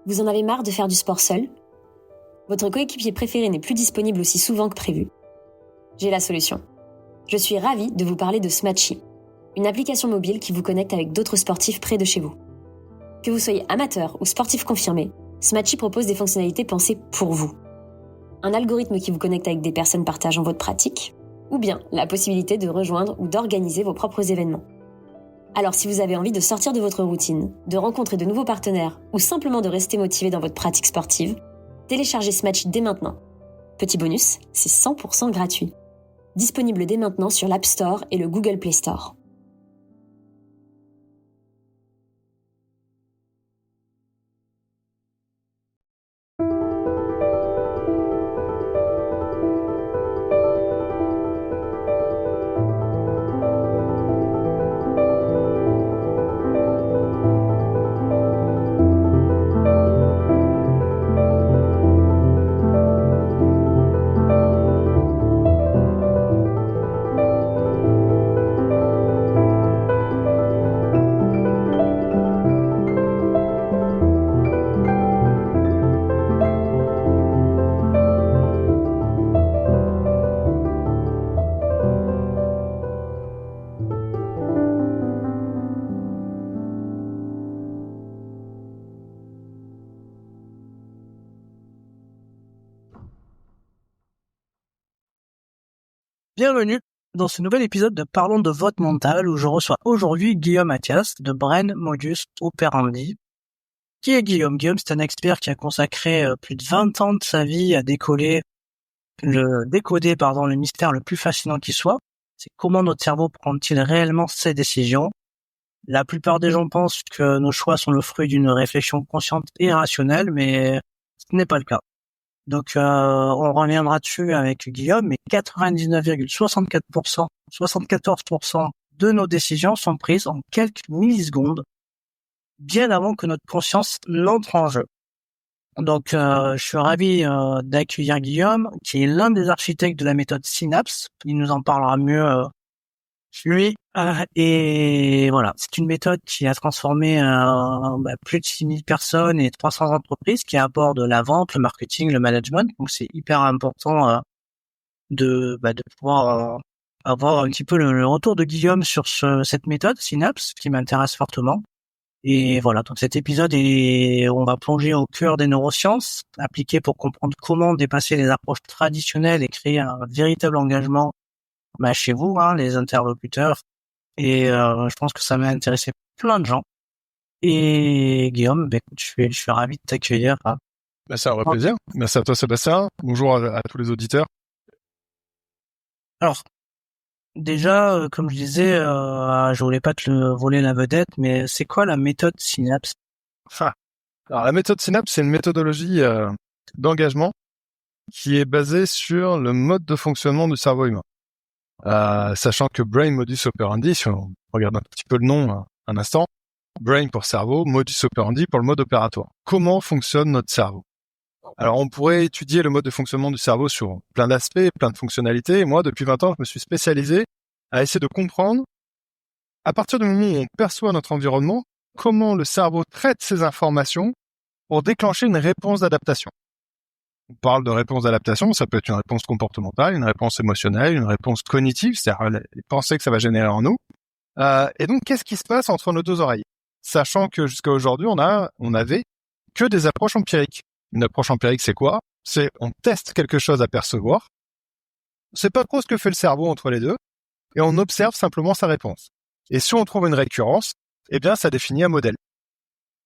Vous en avez marre de faire du sport seul ? Votre coéquipier préféré n'est plus disponible aussi souvent que prévu ? J'ai la solution. Je suis ravie de vous parler de Smatchy, une application mobile qui vous connecte avec d'autres sportifs près de chez vous. Que vous soyez amateur ou sportif confirmé, Smatchy propose des fonctionnalités pensées pour vous. Un algorithme qui vous connecte avec des personnes partageant votre pratique, ou bien la possibilité de rejoindre ou d'organiser vos propres événements. Alors si vous avez envie de sortir de votre routine, de rencontrer de nouveaux partenaires ou simplement de rester motivé dans votre pratique sportive, téléchargez Smatchy dès maintenant. Petit bonus, c'est 100% gratuit. Disponible dès maintenant sur l'App Store et le Google Play Store. Bienvenue dans ce nouvel épisode de Parlons de votre mental où je reçois aujourd'hui Guillaume Mathias de Brain Modus Operandi. Qui est Guillaume ? Guillaume, c'est un expert qui a consacré plus de 20 ans de sa vie à décoder le mystère le plus fascinant qui soit. C'est comment notre cerveau prend-il réellement ses décisions. La plupart des gens pensent que nos choix sont le fruit d'une réflexion consciente et rationnelle, mais ce n'est pas le cas. Donc, on reviendra dessus avec Guillaume, mais 99,64%, 74% de nos décisions sont prises en quelques millisecondes, bien avant que notre conscience n'entre en jeu. Donc, je suis ravi d'accueillir Guillaume, qui est l'un des architectes de la méthode Synapse. Il nous en parlera mieux, lui. Et voilà, c'est une méthode qui a transformé plus de 6000 personnes et 300 entreprises qui abordent la vente, le marketing, le management. Donc, c'est hyper important de pouvoir avoir un petit peu le retour de Guillaume sur cette méthode Synapse qui m'intéresse fortement. Et voilà, donc cet épisode on va plonger au cœur des neurosciences appliquées pour comprendre comment dépasser les approches traditionnelles et créer un véritable engagement chez vous, les interlocuteurs. Et je pense que ça va intéresser plein de gens. Et Guillaume, écoute, je suis ravi de t'accueillir. C'est un vrai plaisir. Merci à toi, Sébastien. Bonjour à tous les auditeurs. Alors, déjà, comme je disais, je voulais pas te voler la vedette, mais c'est quoi la méthode Synapse ? Alors, la méthode Synapse, c'est une méthodologie d'engagement qui est basée sur le mode de fonctionnement du cerveau humain. Sachant que Brain Modus Operandi, si on regarde un petit peu le nom un instant, Brain pour cerveau, Modus Operandi pour le mode opératoire. Comment fonctionne notre cerveau ? Alors, on pourrait étudier le mode de fonctionnement du cerveau sur plein d'aspects, plein de fonctionnalités. Et moi, depuis 20 ans, je me suis spécialisé à essayer de comprendre, à partir du moment où on perçoit notre environnement, comment le cerveau traite ces informations pour déclencher une réponse d'adaptation. On parle de réponse d'adaptation, ça peut être une réponse comportementale, une réponse émotionnelle, une réponse cognitive, c'est-à-dire les pensées que ça va générer en nous. Et donc, qu'est-ce qui se passe entre nos deux oreilles ? Sachant que jusqu'à aujourd'hui, on avait que des approches empiriques. Une approche empirique, c'est quoi ? C'est on teste quelque chose à percevoir. On sait pas trop ce que fait le cerveau entre les deux, et on observe simplement sa réponse. Et si on trouve une récurrence, eh bien, ça définit un modèle.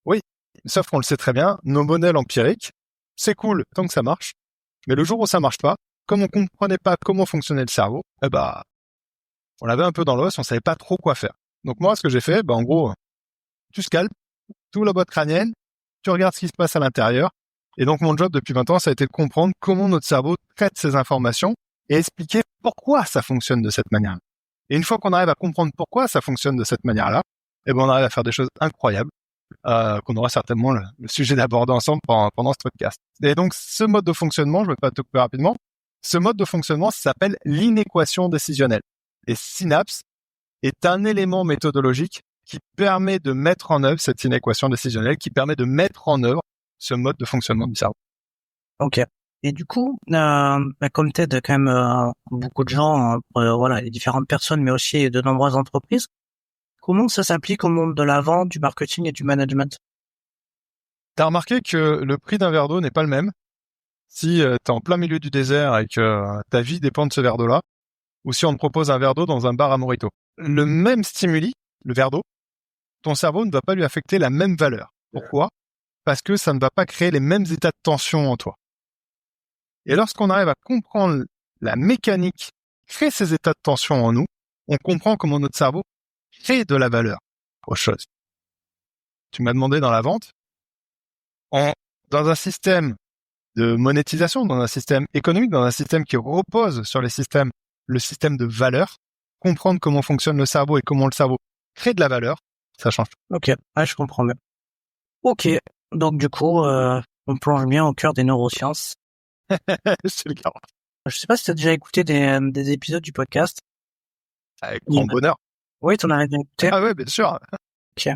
Oui, sauf qu'on le sait très bien, nos modèles empiriques, c'est cool tant que ça marche, mais le jour où ça marche pas, comme on comprenait pas comment fonctionnait le cerveau, on l'avait un peu dans l'os, on savait pas trop quoi faire. Donc moi, ce que j'ai fait, en gros, tu scalpes, tu ouvres la boîte crânienne, tu regardes ce qui se passe à l'intérieur. Et donc, mon job depuis 20 ans, ça a été de comprendre comment notre cerveau traite ces informations et expliquer pourquoi ça fonctionne de cette manière. Et une fois qu'on arrive à comprendre pourquoi ça fonctionne de cette manière-là, on arrive à faire des choses incroyables qu'on aura certainement le sujet d'aborder ensemble pendant ce podcast. Et donc, ce mode de fonctionnement, je vais pas te couper rapidement, ce mode de fonctionnement s'appelle l'inéquation décisionnelle. Et Synapse est un élément méthodologique qui permet de mettre en œuvre cette inéquation décisionnelle, qui permet de mettre en œuvre ce mode de fonctionnement du cerveau. Ok. Et du coup, comme t'aides quand même beaucoup de gens, voilà, les différentes personnes, mais aussi de nombreuses entreprises, comment ça s'applique au monde de la vente, du marketing et du management? T'as remarqué que le prix d'un verre d'eau n'est pas le même si t'es en plein milieu du désert et que ta vie dépend de ce verre d'eau-là, ou si on te propose un verre d'eau dans un bar à Morito. Le même stimuli, le verre d'eau, ton cerveau ne va pas lui affecter la même valeur. Pourquoi? Parce que ça ne va pas créer les mêmes états de tension en toi. Et lorsqu'on arrive à comprendre la mécanique qui crée ces états de tension en nous, on comprend comment notre cerveau crée de la valeur aux choses. Tu m'as demandé dans la vente, dans un système de monétisation, dans un système économique, dans un système qui repose sur le système de valeur, comprendre comment fonctionne le cerveau et comment le cerveau crée de la valeur, ça change. Ok, je comprends bien. Ok, donc du coup, on plonge bien au cœur des neurosciences. C'est le cas. Je sais pas si tu as déjà écouté des épisodes du podcast. Avec grand bonheur. Oui, t'en as déjà écouté. Ah ouais, bien sûr. Ok.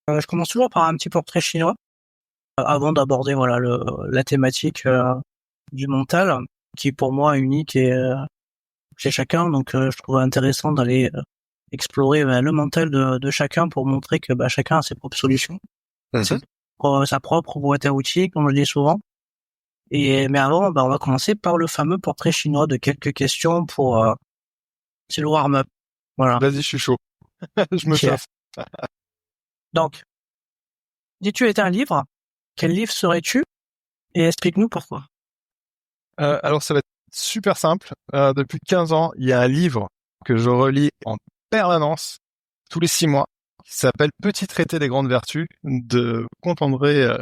Je commence toujours par un petit portrait chinois avant d'aborder voilà la thématique du mental, qui est pour moi unique et chez chacun. Donc, je trouve intéressant d'aller explorer le mental de chacun pour montrer que chacun a ses propres solutions, sa propre boîte à outils, comme je le dis souvent. Mais avant, on va commencer par le fameux portrait chinois de quelques questions pour c'est le warm-up. Voilà. Vas-y, je suis chaud. Je me chauffe. Donc, si tu étais un livre, quel livre serais-tu? Et explique-nous pourquoi. Alors, ça va être super simple. Depuis 15 ans, il y a un livre que je relis en permanence, tous les 6 mois, qui s'appelle Petit traité des grandes vertus de André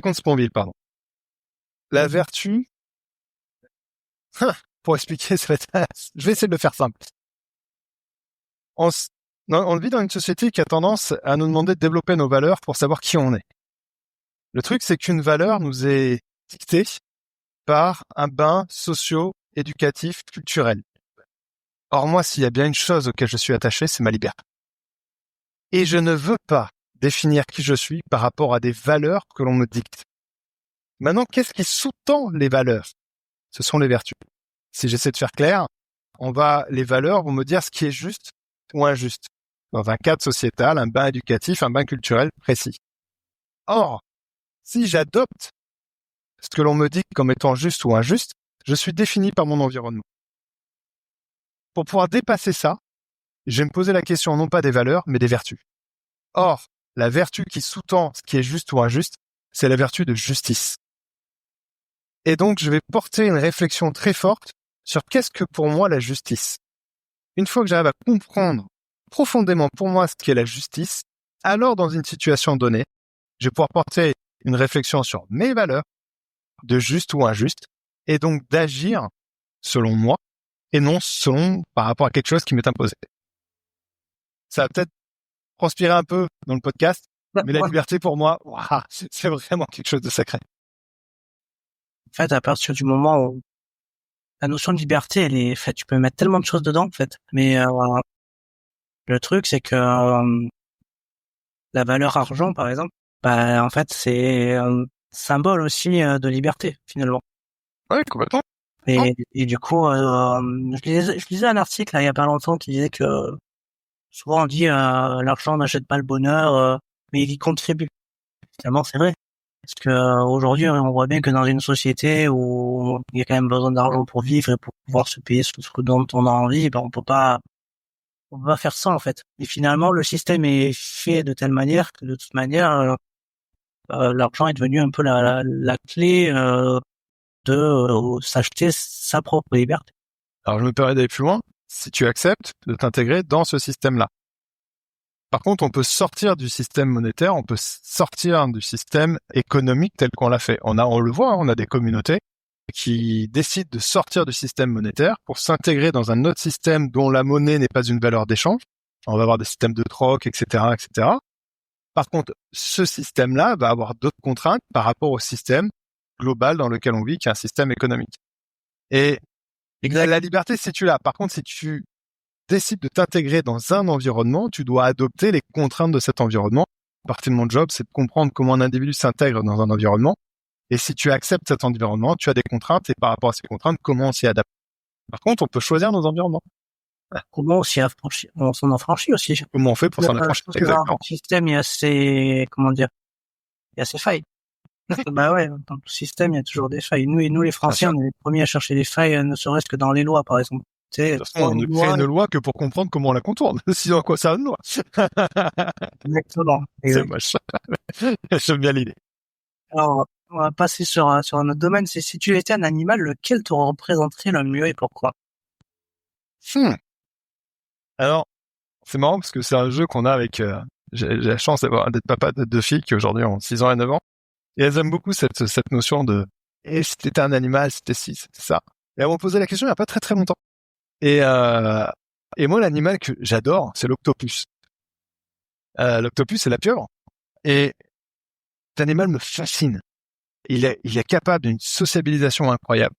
Comte-Sponville, pardon. La vertu, pour expliquer, je vais essayer de le faire simple. On vit dans une société qui a tendance à nous demander de développer nos valeurs pour savoir qui on est. Le truc, c'est qu'une valeur nous est dictée par un bain socio-éducatif culturel. Or, moi, s'il y a bien une chose auquel je suis attaché, c'est ma liberté. Et je ne veux pas définir qui je suis par rapport à des valeurs que l'on me dicte. Maintenant, qu'est-ce qui sous-tend les valeurs? Ce sont les vertus. Si j'essaie de faire clair, les valeurs vont me dire ce qui est juste ou injuste. Dans un cadre sociétal, un bain éducatif, un bain culturel précis. Or, si j'adopte ce que l'on me dit comme étant juste ou injuste, je suis défini par mon environnement. Pour pouvoir dépasser ça, je vais me poser la question non pas des valeurs, mais des vertus. Or, la vertu qui sous-tend ce qui est juste ou injuste, c'est la vertu de justice. Et donc, je vais porter une réflexion très forte sur qu'est-ce que pour moi la justice. Une fois que j'arrive à comprendre profondément pour moi ce qu'est la justice, alors dans une situation donnée, je vais pouvoir porter une réflexion sur mes valeurs, de juste ou injuste, et donc d'agir selon moi, et non par rapport à quelque chose qui m'est imposé. Ça va peut-être transpirer un peu dans le podcast, mais la liberté pour moi, c'est vraiment quelque chose de sacré. En fait, à partir du moment où la notion de liberté, tu peux mettre tellement de choses dedans, en fait. Mais le truc, c'est que la valeur argent, par exemple, en fait, c'est un symbole aussi de liberté, finalement. Ouais, complètement. Et du coup, je lisais un article là, il y a pas longtemps qui disait que souvent on dit l'argent n'achète pas le bonheur, mais il y contribue. Finalement, c'est vrai. Parce que aujourd'hui, on voit bien que dans une société où il y a quand même besoin d'argent pour vivre et pour pouvoir se payer ce dont on a envie, on peut pas faire ça en fait. Et finalement, le système est fait de telle manière que de toute manière, l'argent est devenu un peu la clé de s'acheter sa propre liberté. Alors, je me permets d'aller plus loin. Si tu acceptes de t'intégrer dans ce système-là. Par contre, on peut sortir du système monétaire, on peut sortir du système économique tel qu'on l'a fait. On le voit, on a des communautés qui décident de sortir du système monétaire pour s'intégrer dans un autre système dont la monnaie n'est pas une valeur d'échange. On va avoir des systèmes de troc, etc., etc. Par contre, ce système-là va avoir d'autres contraintes par rapport au système global dans lequel on vit, qui est un système économique. Et la liberté se situe là. Par contre, si tu décides de t'intégrer dans un environnement, tu dois adopter les contraintes de cet environnement partie de mon job, c'est de comprendre comment un individu s'intègre dans un environnement. Et si tu acceptes cet environnement, tu as des contraintes et par rapport à ces contraintes, comment on s'y adapte. Par contre, on peut choisir nos environnements. Comment on s'en affranchit aussi. Comment on fait pour s'en affranchir? Parce que dans le système, il y a ses, comment dire, il y a ses failles. Bah ouais, dans le système, il y a toujours des failles. Nous, les Français, on est les premiers à chercher des failles, ne serait-ce que dans les lois, par exemple. De toute façon, on ne crée une loi que pour comprendre comment on la contourne. Sinon, à quoi ça a une loi? Exactement. C'est moche. J'aime bien l'idée. Alors, on va passer sur un autre domaine. C'est si tu étais un animal, lequel te représenterait le mieux et pourquoi? Alors, c'est marrant parce que c'est un jeu qu'on a avec... j'ai la chance d'être papa de 2 filles qui aujourd'hui ont 6 ans et 9 ans. Et elles aiment beaucoup cette notion de si t'étais un animal, c'était ci, c'était ça. Et elles m'ont posé la question il n'y a pas très très longtemps. Et moi, l'animal que j'adore, c'est l'octopus. L'octopus, c'est la pieuvre. Et cet animal me fascine. Il est capable d'une sociabilisation incroyable,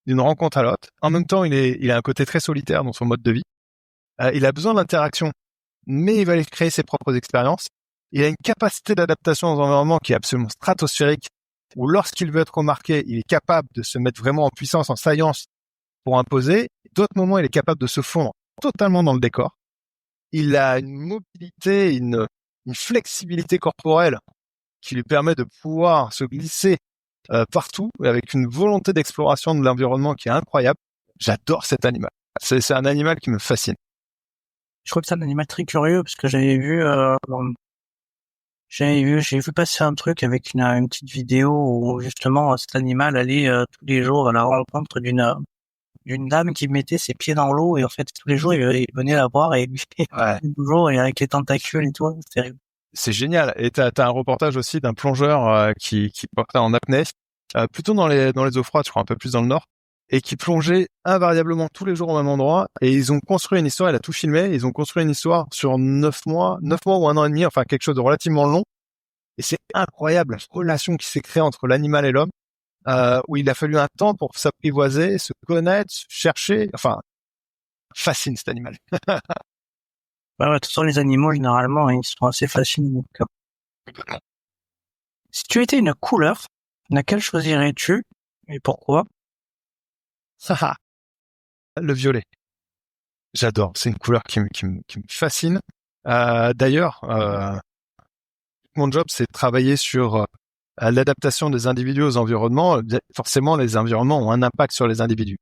d'une rencontre à l'autre. En même temps, il a un côté très solitaire dans son mode de vie. Il a besoin d'interaction, mais il va aller créer ses propres expériences. Il a une capacité d'adaptation dans un environnement qui est absolument stratosphérique, où lorsqu'il veut être remarqué, il est capable de se mettre vraiment en puissance, en saillance pour imposer. D'autres moments, il est capable de se fondre totalement dans le décor. Il a une mobilité, une flexibilité corporelle qui lui permet de pouvoir se glisser partout, avec une volonté d'exploration de l'environnement qui est incroyable. J'adore cet animal. C'est un animal qui me fascine. Je trouve que c'est un animal très curieux parce que j'ai vu passer un truc avec une petite vidéo où justement cet animal allait tous les jours à la rencontre d'une dame qui mettait ses pieds dans l'eau et en fait tous les jours il venait la voir et toujours et avec les tentacules et tout, c'est terrible. C'est génial. Et t'as un reportage aussi d'un plongeur qui portait en apnée, plutôt dans les eaux froides, je crois un peu plus dans le nord, et qui plongeait invariablement tous les jours au même endroit. Et ils ont construit une histoire, il a tout filmé, ils ont construit une histoire sur 9 mois ou 1 an et demi, enfin quelque chose de relativement long. Et c'est incroyable la relation qui s'est créée entre l'animal et l'homme, où il a fallu un temps pour s'apprivoiser, se connaître, se chercher. Enfin, fascine cet animal. Bah ouais, de toute façon, les animaux, généralement, ils sont assez fascinants. Si tu étais une couleur, laquelle choisirais-tu et pourquoi? Le violet. J'adore. C'est une couleur qui me fascine. D'ailleurs, mon job, c'est de travailler sur l'adaptation des individus aux environnements. Forcément, les environnements ont un impact sur les individus.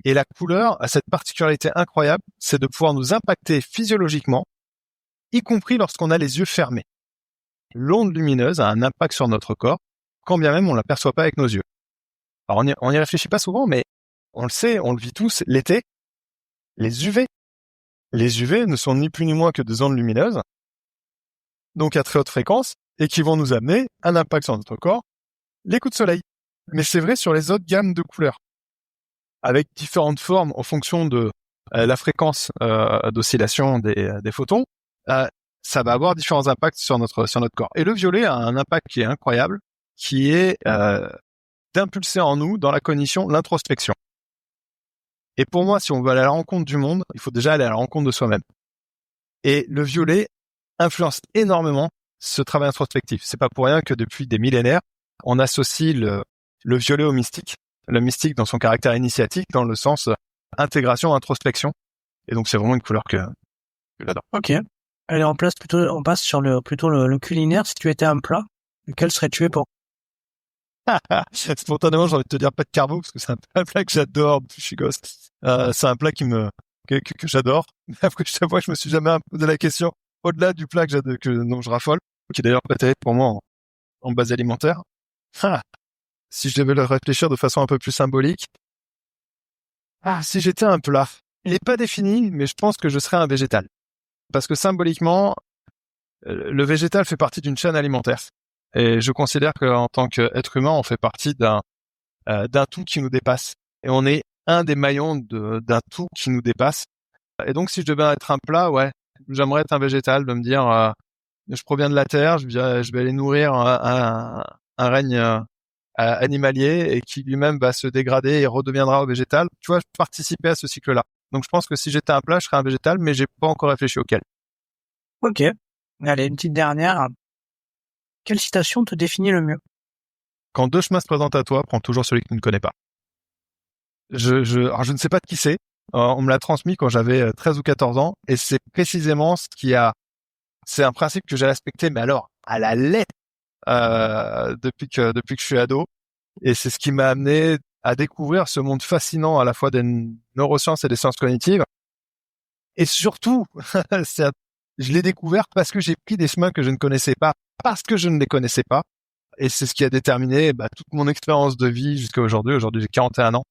Et la couleur a cette particularité incroyable, c'est de pouvoir nous impacter physiologiquement, y compris lorsqu'on a les yeux fermés. L'onde lumineuse a un impact sur notre corps, quand bien même on ne l'aperçoit pas avec nos yeux. Alors on y réfléchit pas souvent, mais on le sait, on le vit tous, l'été, les UV. Les UV ne sont ni plus ni moins que des ondes lumineuses, donc à très haute fréquence, et qui vont nous amener un impact sur notre corps, les coups de soleil. Mais c'est vrai sur les autres gammes de couleurs, avec différentes formes en fonction de la fréquence d'oscillation des photons, ça va avoir différents impacts sur notre corps. Et le violet a un impact qui est incroyable, qui est d'impulser en nous, dans la cognition, l'introspection. Et pour moi, si on veut aller à la rencontre du monde, il faut déjà aller à la rencontre de soi-même. Et le violet influence énormément ce travail introspectif. C'est pas pour rien que depuis des millénaires, on associe le violet au mystique. Le mystique dans son caractère initiatique, dans le sens intégration, introspection. Et donc, c'est vraiment une couleur que j'adore. Ok. Allez, on passe sur le culinaire. Si tu étais un plat, lequel serais-tu pour? Spontanément, j'ai envie de te dire pas de carbo, parce que c'est un plat que j'adore depuis que je suis gosse. C'est un plat que j'adore. Mais après, je t'avoue, je me suis jamais posé la question au-delà du plat dont je raffole, qui est d'ailleurs préféré pour moi en base alimentaire. Si je devais le réfléchir de façon un peu plus symbolique. Si j'étais un plat. Il n'est pas défini, mais je pense que je serais un végétal. Parce que symboliquement, le végétal fait partie d'une chaîne alimentaire. Et je considère qu'en tant qu'être humain, on fait partie d'un tout qui nous dépasse. Et on est un des maillons d'un tout qui nous dépasse. Et donc, si je devais être un plat, ouais, j'aimerais être un végétal, de me dire, je proviens de la terre, je vais aller nourrir un règne animalier et qui lui-même va se dégrader et redeviendra au végétal. Tu vois, participer à ce cycle-là. Donc, je pense que si j'étais un plat, je serais un végétal, mais j'ai pas encore réfléchi auquel. Ok. Allez, une petite dernière. quelle citation te définit le mieux? Quand deux chemins se présentent à toi, prends toujours celui que tu ne connais pas. Alors je ne sais pas de qui c'est. On me l'a transmis quand j'avais 13 ou 14 ans, et c'est précisément c'est un principe que j'ai respecté, mais alors à la lettre depuis que je suis ado, et c'est ce qui m'a amené à découvrir ce monde fascinant à la fois des neurosciences et des sciences cognitives. Et surtout, je l'ai découvert parce que j'ai pris des chemins que je ne connaissais pas, parce que je ne les connaissais pas. Et c'est ce qui a déterminé toute mon expérience de vie jusqu'à aujourd'hui. Aujourd'hui, j'ai 41 ans.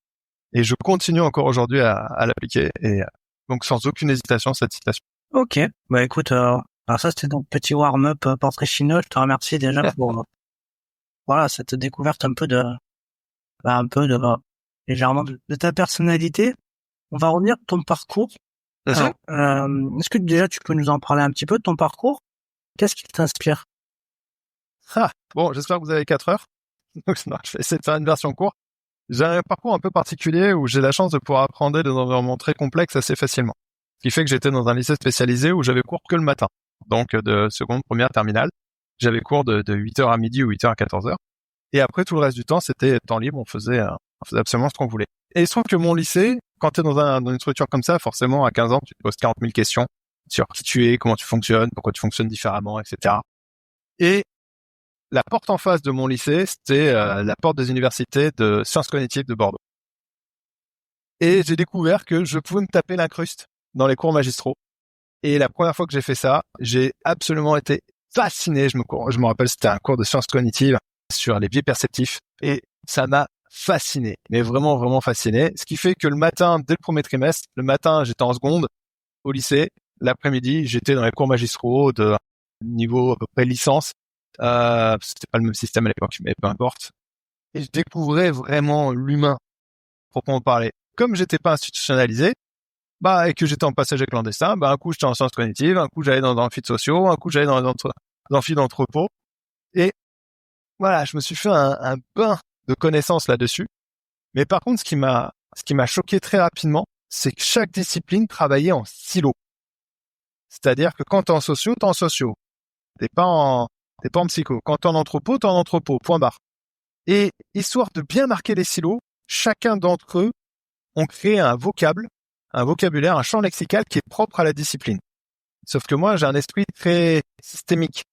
Et je continue encore aujourd'hui à l'appliquer. Et donc, sans aucune hésitation, cette citation. Ok. Bah écoute, alors ça c'était ton petit warm-up portrait chinois. Je te remercie déjà pour voilà cette découverte un peu légèrement de ta personnalité. On va revenir sur ton parcours. Alors, est-ce que déjà tu peux nous en parler un petit peu de ton parcours? Qu'est-ce qui t'inspire? Bon, j'espère que vous avez 4 heures. Donc, je vais essayer de faire une version courte. J'ai un parcours un peu particulier où j'ai la chance de pouvoir apprendre des environnements très complexes assez facilement. Ce qui fait que j'étais dans un lycée spécialisé où j'avais cours que le matin. Donc, de seconde, première, terminale. J'avais cours de 8h à midi ou 8h à 14h. Et après, tout le reste du temps, c'était temps libre. On faisait absolument ce qu'on voulait. Et il se trouve que mon lycée, quand tu es dans une structure comme ça, forcément, à 15 ans, tu te poses 40 000 questions sur qui tu es, comment tu fonctionnes, pourquoi tu fonctionnes différemment, etc. Et la porte en face de mon lycée, c'était la porte des universités de sciences cognitives de Bordeaux. Et j'ai découvert que je pouvais me taper l'incruste dans les cours magistraux. Et la première fois que j'ai fait ça, j'ai absolument été fasciné. Je me rappelle, c'était un cours de sciences cognitives sur les biais perceptifs. Et ça m'a fasciné, mais vraiment, vraiment fasciné. Ce qui fait que le matin, dès le premier trimestre, le matin, j'étais en seconde au lycée. L'après-midi, j'étais dans les cours magistraux de niveau à peu près licence. C'était pas le même système à l'époque, mais peu importe. Et je découvrais vraiment l'humain, proprement parler. Comme j'étais pas institutionnalisé, et que j'étais en passager clandestin, un coup j'étais en sciences cognitives, un coup j'allais dans des amphis sociaux, un coup j'allais dans des amphis d'entrepôt. Et voilà, je me suis fait un bain de connaissances là-dessus. Mais par contre, ce qui m'a choqué très rapidement, c'est que chaque discipline travaillait en silo. C'est-à-dire que quand t'es en sociaux, t'es en sociaux. T'es pas en psycho. Quand t'es en anthropo, point barre. Et histoire de bien marquer les silos, chacun d'entre eux ont créé un vocabulaire, un champ lexical qui est propre à la discipline. Sauf que moi, j'ai un esprit très systémique.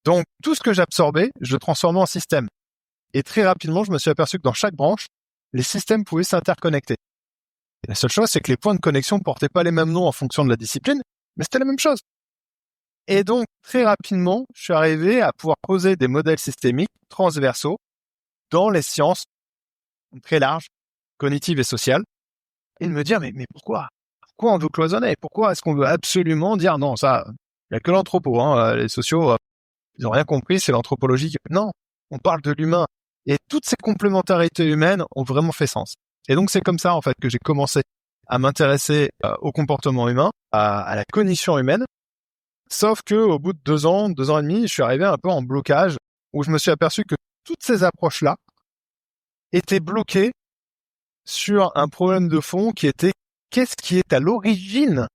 Donc, tout ce que j'absorbais, je le transformais en système. Et très rapidement, je me suis aperçu que dans chaque branche, les systèmes pouvaient s'interconnecter. Et la seule chose, c'est que les points de connexion ne portaient pas les mêmes noms en fonction de la discipline, mais c'était la même chose. Et donc, très rapidement, je suis arrivé à pouvoir poser des modèles systémiques transversaux dans les sciences très larges, cognitives et sociales, et de me dire, mais pourquoi on veut cloisonner? Pourquoi est-ce qu'on veut absolument dire, non, ça, il n'y a que l'anthropo, les sociaux, ils n'ont rien compris, c'est l'anthropologie. Non, on parle de l'humain. Et toutes ces complémentarités humaines ont vraiment fait sens. Et donc, c'est comme ça, en fait, que j'ai commencé à m'intéresser au comportement humain, à la cognition humaine. Sauf que au bout de 2 ans et demi, je suis arrivé un peu en blocage où je me suis aperçu que toutes ces approches-là étaient bloquées sur un problème de fond qui était qu'est-ce qui est à l'origine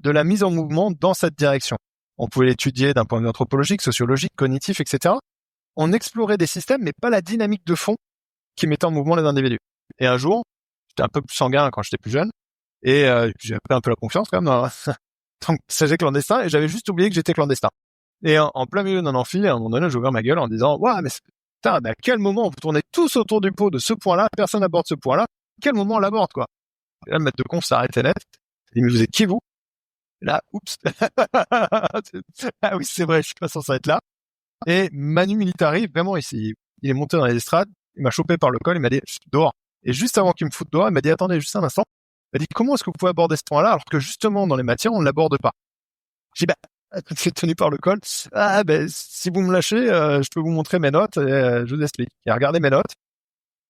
de la mise en mouvement dans cette direction. On pouvait l'étudier d'un point de vue anthropologique, sociologique, cognitif, etc. On explorait des systèmes, mais pas la dynamique de fond qui mettait en mouvement les individus. Et un jour, j'étais un peu plus sanguin quand j'étais plus jeune, et j'ai pris un peu la confiance quand même dans tant que passager clandestin, et j'avais juste oublié que j'étais clandestin. Et en plein milieu d'un amphi, à un moment donné, j'ai ouvert ma gueule en disant « Waouh, mais putain, à quel moment vous tournez tous autour du pot de ce point-là, personne n'aborde ce point-là, quel moment on l'aborde, quoi ?» Et là, le maître de conf s'arrêtait net. Il me dit « Mais vous êtes qui, vous ?» Et là, oups. Ah oui, c'est vrai, je suis pas censé être là. Et Manu Militari, vraiment, il est monté dans les estrades, il m'a chopé par le col, il m'a dit « Dehors ». Et juste avant qu'il me foute dehors, il m'a dit « Attendez, juste un instant ». Il m'a dit « Comment est-ce que vous pouvez aborder ce point-là alors que justement, dans les matières, on ne l'aborde pas ?» J'ai dit « c'est tenu par le col. Ah, si vous me lâchez, je peux vous montrer mes notes et je vous explique. » Il a regardé mes notes.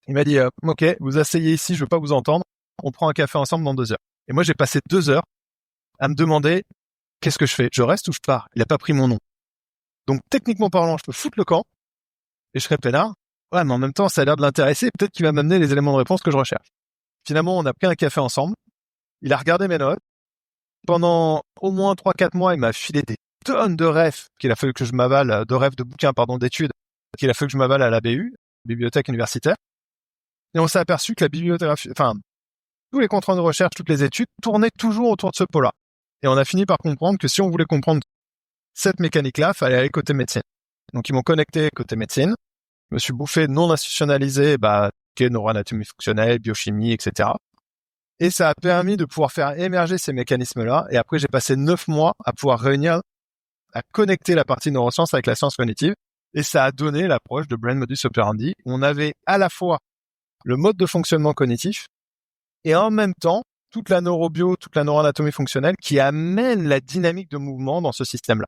Il m'a dit « Ok, vous asseyez ici, je veux pas vous entendre. On prend un café ensemble dans 2 heures. » Et moi, j'ai passé 2 heures à me demander qu'est-ce que je fais? Je reste ou je pars? Il a pas pris mon nom. Donc, techniquement parlant, je peux foutre le camp et je serai peinard. Ouais, mais en même temps, ça a l'air de l'intéresser. Peut-être qu'il va m'amener les éléments de réponse que je recherche. Finalement, on a pris un café ensemble. Il a regardé mes notes. Pendant au moins 3-4 mois, il m'a filé des tonnes de refs qu'il a fallu que je m'avale, d'études il a fallu que je m'avale à la BU, bibliothèque universitaire. Et on s'est aperçu que la bibliographie, tous les comptes rendus de recherche, toutes les études tournaient toujours autour de ce pot-là. Et on a fini par comprendre que si on voulait comprendre cette mécanique-là, fallait aller côté médecine. Donc, ils m'ont connecté côté médecine. Je me suis bouffé non institutionnalisé, neuroanatomie fonctionnelle, biochimie, etc. Et ça a permis de pouvoir faire émerger ces mécanismes-là. Et après, j'ai passé 9 mois à pouvoir réunir, à connecter la partie neurosciences avec la science cognitive. Et ça a donné l'approche de Brain Modus Operandi. On avait à la fois le mode de fonctionnement cognitif et en même temps, toute la neurobio, toute la neuroanatomie fonctionnelle qui amène la dynamique de mouvement dans ce système-là.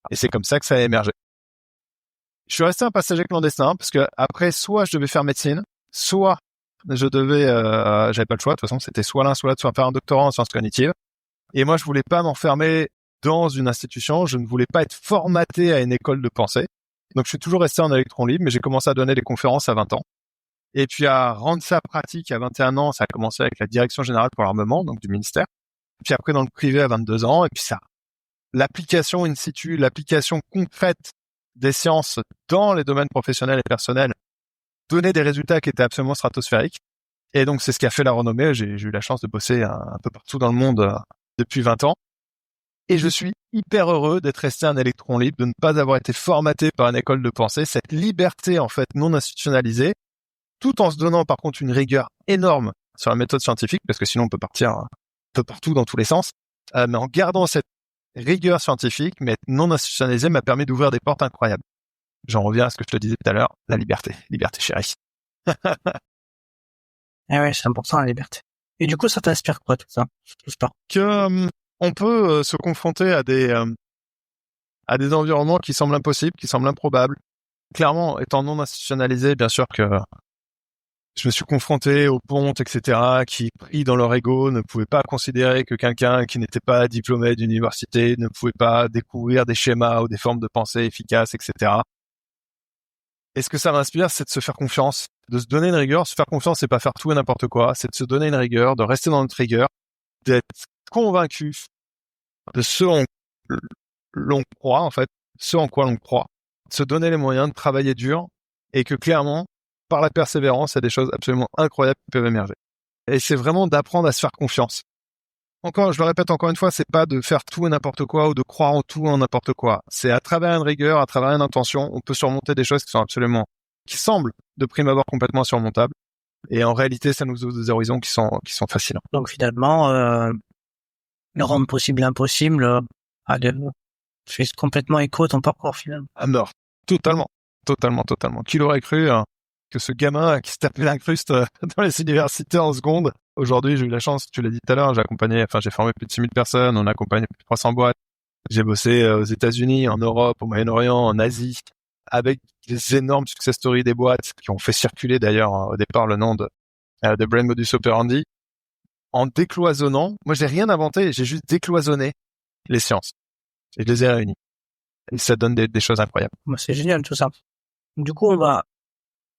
Et c'est comme ça que ça a émergé. Je suis resté un passager clandestin parce que après, soit je devais faire médecine, soit je devais, j'avais pas le choix. De toute façon, c'était soit l'un, soit l'autre, soit faire un doctorat en sciences cognitives. Et moi, je voulais pas m'enfermer dans une institution. Je ne voulais pas être formaté à une école de pensée. Donc, je suis toujours resté en électron libre, mais j'ai commencé à donner des conférences à 20 ans. Et puis, à rendre ça pratique à 21 ans, ça a commencé avec la Direction Générale pour l'Armement, donc du ministère. Puis après, dans le privé à 22 ans. Et puis ça, l'application in situ, l'application concrète des sciences dans les domaines professionnels et personnels donnait des résultats qui étaient absolument stratosphériques. Et donc, c'est ce qui a fait la renommée. J'ai eu la chance de bosser un peu partout dans le monde depuis 20 ans. Et je suis hyper heureux d'être resté un électron libre, de ne pas avoir été formaté par une école de pensée. Cette liberté, en fait, non institutionnalisée, tout en se donnant, par contre, une rigueur énorme sur la méthode scientifique, parce que sinon, on peut partir un peu partout dans tous les sens. Mais en gardant cette rigueur scientifique, mais non institutionnalisée, m'a permis d'ouvrir des portes incroyables. J'en reviens à ce que je te disais tout à l'heure, la liberté chérie. Ah ouais, c'est important la liberté. Et du coup, ça t'inspire quoi tout ça, tout ça? Que on peut se confronter à des environnements qui semblent impossibles, qui semblent improbables. Clairement, étant non institutionnalisé, bien sûr que je me suis confronté aux pontes, etc., qui, pris dans leur ego, ne pouvaient pas considérer que quelqu'un qui n'était pas diplômé d'université ne pouvait pas découvrir des schémas ou des formes de pensée efficaces, etc. Et ce que ça m'inspire, c'est de se faire confiance, de se donner une rigueur. Se faire confiance, c'est pas faire tout et n'importe quoi, c'est de se donner une rigueur, de rester dans notre rigueur, d'être convaincu de ce en l'on croit, en fait, ce en quoi l'on croit, de se donner les moyens de travailler dur et que clairement, par la persévérance, il y a des choses absolument incroyables qui peuvent émerger. Et c'est vraiment d'apprendre à se faire confiance. Encore, je le répète encore une fois, c'est pas de faire tout et n'importe quoi ou de croire en tout et en n'importe quoi. C'est à travers une rigueur, à travers une intention, on peut surmonter des choses qui semblent de prime abord complètement surmontables. Et en réalité, ça nous ouvre des horizons qui sont fascinants. Donc finalement, rendre possible l'impossible, fait complètement écho à ton parcours finalement. À mort. Totalement. Qui l'aurait cru, que ce gamin qui se tapait l'incruste dans les universités en seconde. Aujourd'hui, j'ai eu la chance, tu l'as dit tout à l'heure, j'ai formé plus de 6000 personnes, on a accompagné plus de 300 boîtes. J'ai bossé aux États-Unis, en Europe, au Moyen-Orient, en Asie, avec des énormes success stories des boîtes qui ont fait circuler d'ailleurs au départ le nom de Brain Modus Operandi. En décloisonnant, moi j'ai rien inventé, j'ai juste décloisonné les sciences. Et je les ai réunies. Et ça donne des choses incroyables. C'est génial tout ça. Du coup,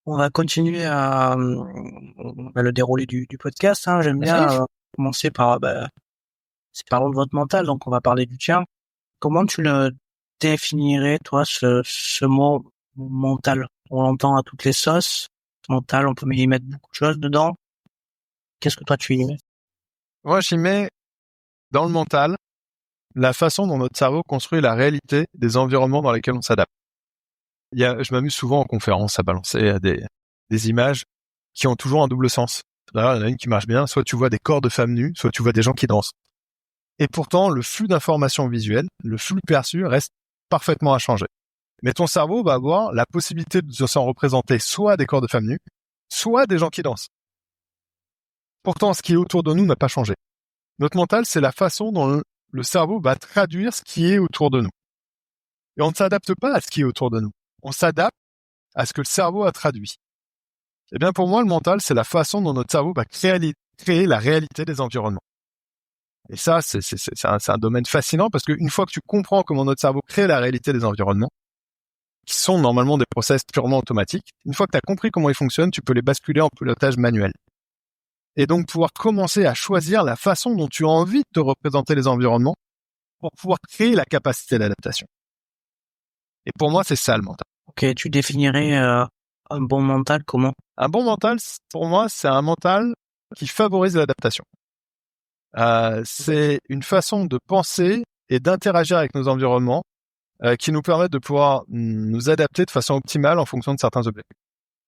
on va continuer à le déroulé du podcast. Hein. J'aime bien commencer par c'est parlons de votre mental, donc on va parler du tien. Comment tu le définirais, toi, ce mot mental? On l'entend à toutes les sauces. Mental, on peut y mettre beaucoup de choses dedans. Qu'est-ce que toi tu y mets? Moi, j'y mets dans le mental la façon dont notre cerveau construit la réalité des environnements dans lesquels on s'adapte. Je m'amuse souvent en conférence à balancer des images qui ont toujours un double sens. D'ailleurs, il y en a une qui marche bien. Soit tu vois des corps de femmes nues, soit tu vois des gens qui dansent. Et pourtant, le flux d'informations visuelles, le flux perçu reste parfaitement inchangé. Mais ton cerveau va avoir la possibilité de s'en représenter soit des corps de femmes nues, soit des gens qui dansent. Pourtant, ce qui est autour de nous n'a pas changé. Notre mental, c'est la façon dont le cerveau va traduire ce qui est autour de nous. Et on ne s'adapte pas à ce qui est autour de nous. On s'adapte à ce que le cerveau a traduit. Eh bien, pour moi, le mental, c'est la façon dont notre cerveau va créer la réalité des environnements. Et ça, c'est un domaine fascinant parce qu'une fois que tu comprends comment notre cerveau crée la réalité des environnements, qui sont normalement des process purement automatiques, une fois que tu as compris comment ils fonctionnent, tu peux les basculer en pilotage manuel. Et donc, pouvoir commencer à choisir la façon dont tu as envie de te représenter les environnements pour pouvoir créer la capacité d'adaptation. Et pour moi, c'est ça le mental. Ok, tu définirais un bon mental comment? Un bon mental, pour moi, c'est un mental qui favorise l'adaptation. C'est une façon de penser et d'interagir avec nos environnements qui nous permettent de pouvoir nous adapter de façon optimale en fonction de certains objectifs.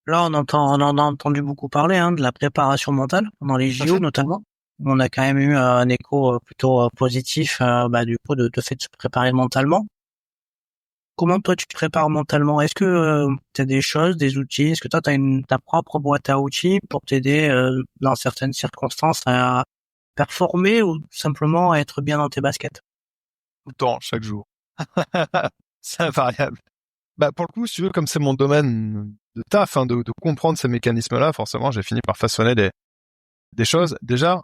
Là, on en a entendu beaucoup parler, de la préparation mentale pendant les JO notamment. On a quand même eu un écho plutôt positif, du coup, de fait de se préparer mentalement. Comment toi tu te prépares mentalement? Est-ce que tu as des choses, des outils? Est-ce que toi tu as ta propre boîte à outils pour t'aider dans certaines circonstances à performer ou simplement à être bien dans tes baskets? Tout le temps, chaque jour. C'est invariable. Pour le coup, si tu veux, comme c'est mon domaine de taf, de comprendre ces mécanismes-là, forcément, j'ai fini par façonner des choses. Déjà,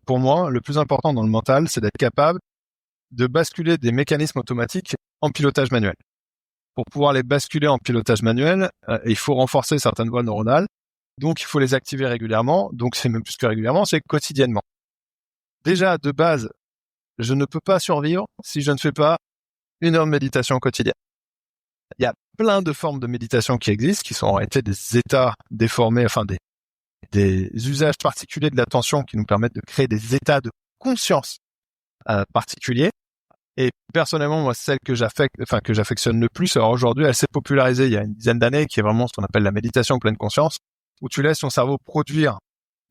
pour moi, le plus important dans le mental, c'est d'être capable de basculer des mécanismes automatiques en pilotage manuel. Pour pouvoir les basculer en pilotage manuel, il faut renforcer certaines voies neuronales. Donc, il faut les activer régulièrement. Donc, c'est même plus que régulièrement, c'est quotidiennement. Déjà, de base, je ne peux pas survivre si je ne fais pas 1 heure de méditation quotidienne. Il y a plein de formes de méditation qui existent, qui sont en réalité des états déformés, des usages particuliers de l'attention qui nous permettent de créer des états de conscience particuliers. Et personnellement, moi, celle que j'affectionne le plus, alors aujourd'hui, elle s'est popularisée il y a une dizaine d'années, qui est vraiment ce qu'on appelle la méditation pleine conscience, où tu laisses ton cerveau produire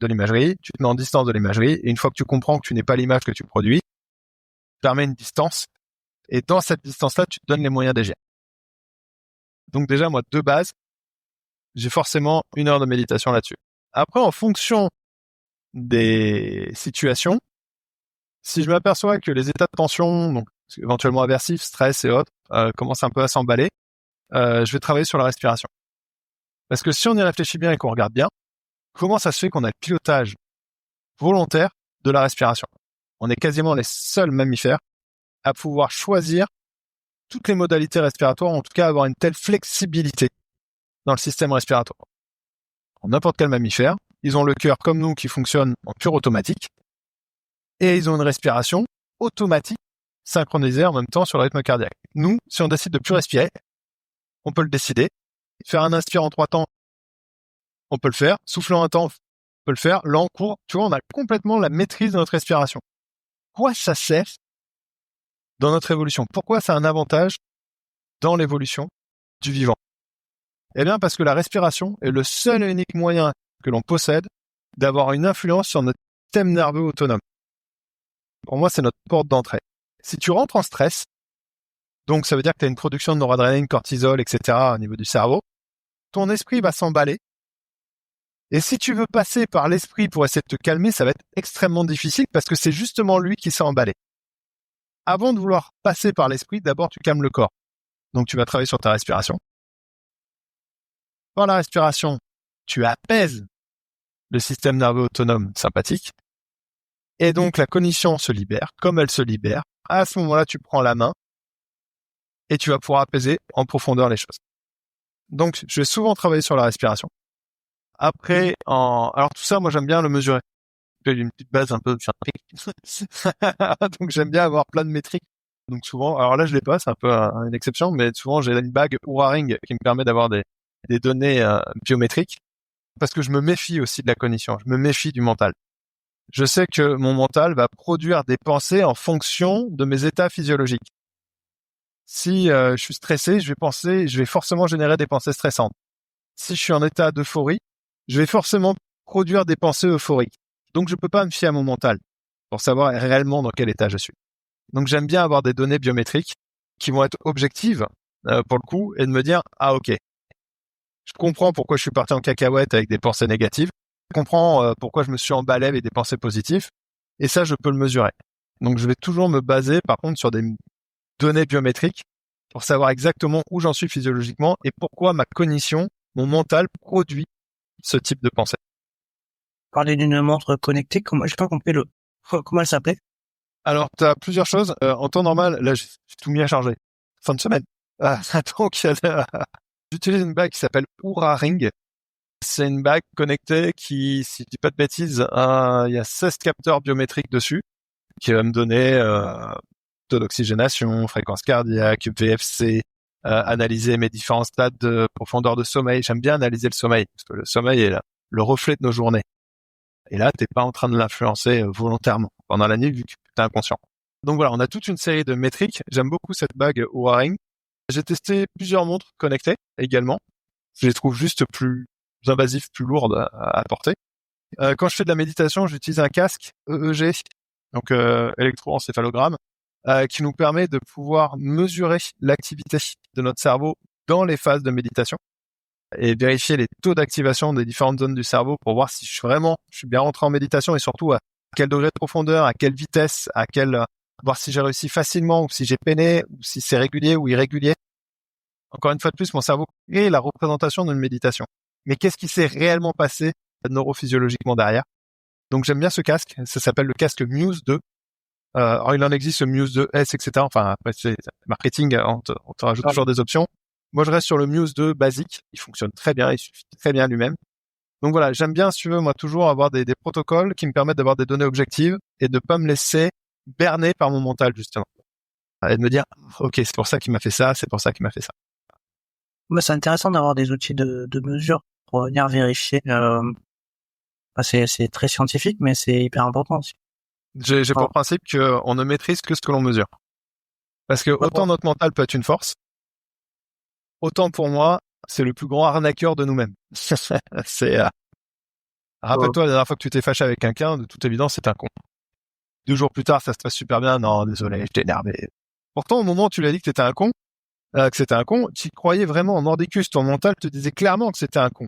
de l'imagerie, tu te mets en distance de l'imagerie, et une fois que tu comprends que tu n'es pas l'image que tu produis, tu permets une distance, et dans cette distance-là, tu te donnes les moyens d'agir. Donc déjà, moi, de base, j'ai forcément 1 heure de méditation là-dessus. Après, en fonction des situations, si je m'aperçois que les états de tension, donc éventuellement aversifs, stress et autres, commencent un peu à s'emballer, je vais travailler sur la respiration. Parce que si on y réfléchit bien et qu'on regarde bien, comment ça se fait qu'on a le pilotage volontaire de la respiration? On est quasiment les seuls mammifères à pouvoir choisir toutes les modalités respiratoires, en tout cas avoir une telle flexibilité dans le système respiratoire. N'importe quel mammifère, ils ont le cœur comme nous qui fonctionne en pur automatique et ils ont une respiration automatique synchronisée en même temps sur le rythme cardiaque. Nous, si on décide de plus respirer, on peut le décider. Faire un inspire en 3 temps, on peut le faire. Souffler un temps, on peut le faire. Lent, court, tu vois, on a complètement la maîtrise de notre respiration. Pourquoi ça sert dans notre évolution? Pourquoi ça a un avantage dans l'évolution du vivant? Eh bien, parce que la respiration est le seul et unique moyen que l'on possède d'avoir une influence sur notre système nerveux autonome. Pour moi, c'est notre porte d'entrée. Si tu rentres en stress, donc ça veut dire que tu as une production de noradrénaline, cortisol, etc. au niveau du cerveau, ton esprit va s'emballer. Et si tu veux passer par l'esprit pour essayer de te calmer, ça va être extrêmement difficile parce que c'est justement lui qui s'est emballé. Avant de vouloir passer par l'esprit, d'abord tu calmes le corps. Donc tu vas travailler sur ta respiration. Par la respiration, tu apaises le système nerveux autonome sympathique. Et donc la cognition se libère. Comme elle se libère, à ce moment-là, tu prends la main et tu vas pouvoir apaiser en profondeur les choses. Donc, je vais souvent travailler sur la respiration. Après, alors tout ça, moi, j'aime bien le mesurer. J'ai une petite base un peu scientifique. Donc, j'aime bien avoir plein de métriques. Donc, souvent, alors là, je l'ai pas, c'est un peu une exception, mais souvent, j'ai une bague Oura Ring qui me permet d'avoir des données biométriques parce que je me méfie aussi de la cognition. Je me méfie du mental. Je sais que mon mental va produire des pensées en fonction de mes états physiologiques. Si je suis stressé, je vais forcément générer des pensées stressantes. Si je suis en état d'euphorie, je vais forcément produire des pensées euphoriques. Donc, je peux pas me fier à mon mental pour savoir réellement dans quel état je suis. Donc, j'aime bien avoir des données biométriques qui vont être objectives pour le coup et de me dire « Ah, ok, je comprends pourquoi je suis parti en cacahuète avec des pensées négatives. Je comprends pourquoi je me suis emballé avec des pensées positives. Et ça, je peux le mesurer. Donc, je vais toujours me baser, par contre, sur des données biométriques pour savoir exactement où j'en suis physiologiquement et pourquoi ma cognition, mon mental produit ce type de pensée. Parler d'une montre connectée, j'ai pas compris comment elle s'appelait? Alors, tu as plusieurs choses. En temps normal, là, j'ai tout mis à charger. Fin de semaine. Donc, j'utilise une bague qui s'appelle Oura Ring. C'est une bague connectée qui, si je dis pas de bêtises, il y a 16 capteurs biométriques dessus qui va me donner taux d'oxygénation, fréquence cardiaque, VFC, analyser mes différents stades de profondeur de sommeil. J'aime bien analyser le sommeil, parce que le sommeil est le reflet de nos journées. Et là, t'es pas en train de l'influencer volontairement pendant la nuit, vu que t'es inconscient. Donc voilà, on a toute une série de métriques. J'aime beaucoup cette bague Oura Ring. J'ai testé plusieurs montres connectées également. Je les trouve juste plus invasives, plus lourdes à porter. Quand je fais de la méditation, j'utilise un casque EEG, donc électroencéphalogramme, qui nous permet de pouvoir mesurer l'activité de notre cerveau dans les phases de méditation et vérifier les taux d'activation des différentes zones du cerveau pour voir si je suis bien rentré en méditation et surtout à quel degré de profondeur, à quelle vitesse, voir si j'ai réussi facilement ou si j'ai peiné ou si c'est régulier ou irrégulier. Encore une fois de plus, mon cerveau crée la représentation d'une méditation. Mais qu'est-ce qui s'est réellement passé neurophysiologiquement derrière? Donc j'aime bien ce casque, ça s'appelle le casque Muse 2. Alors il en existe le Muse 2S, etc. Enfin après c'est marketing, on te rajoute toujours des options. Moi je reste sur le Muse 2 basique, il fonctionne très bien, il suffit très bien lui-même. Donc voilà, j'aime bien, si tu veux, moi toujours avoir des protocoles qui me permettent d'avoir des données objectives et de pas me laisser berner par mon mental justement. Et de me dire, ok, c'est pour ça qu'il m'a fait ça, c'est pour ça qu'il m'a fait ça. Mais c'est intéressant d'avoir des outils de mesure pour venir vérifier. C'est très scientifique, mais c'est hyper important aussi. J'ai pour principe qu'on ne maîtrise que ce que l'on mesure. Parce que autant notre mental peut être une force, autant pour moi, c'est le plus grand arnaqueur de nous-mêmes. Rappelle-toi la dernière fois que tu t'es fâché avec quelqu'un, de toute évidence, c'est un con. 2 jours plus tard, ça se passe super bien. Non, désolé, je t'ai énervé. Pourtant, au moment où tu lui as dit que t'étais un con, tu croyais vraiment en mordicus. Ton mental te disait clairement que c'était un con.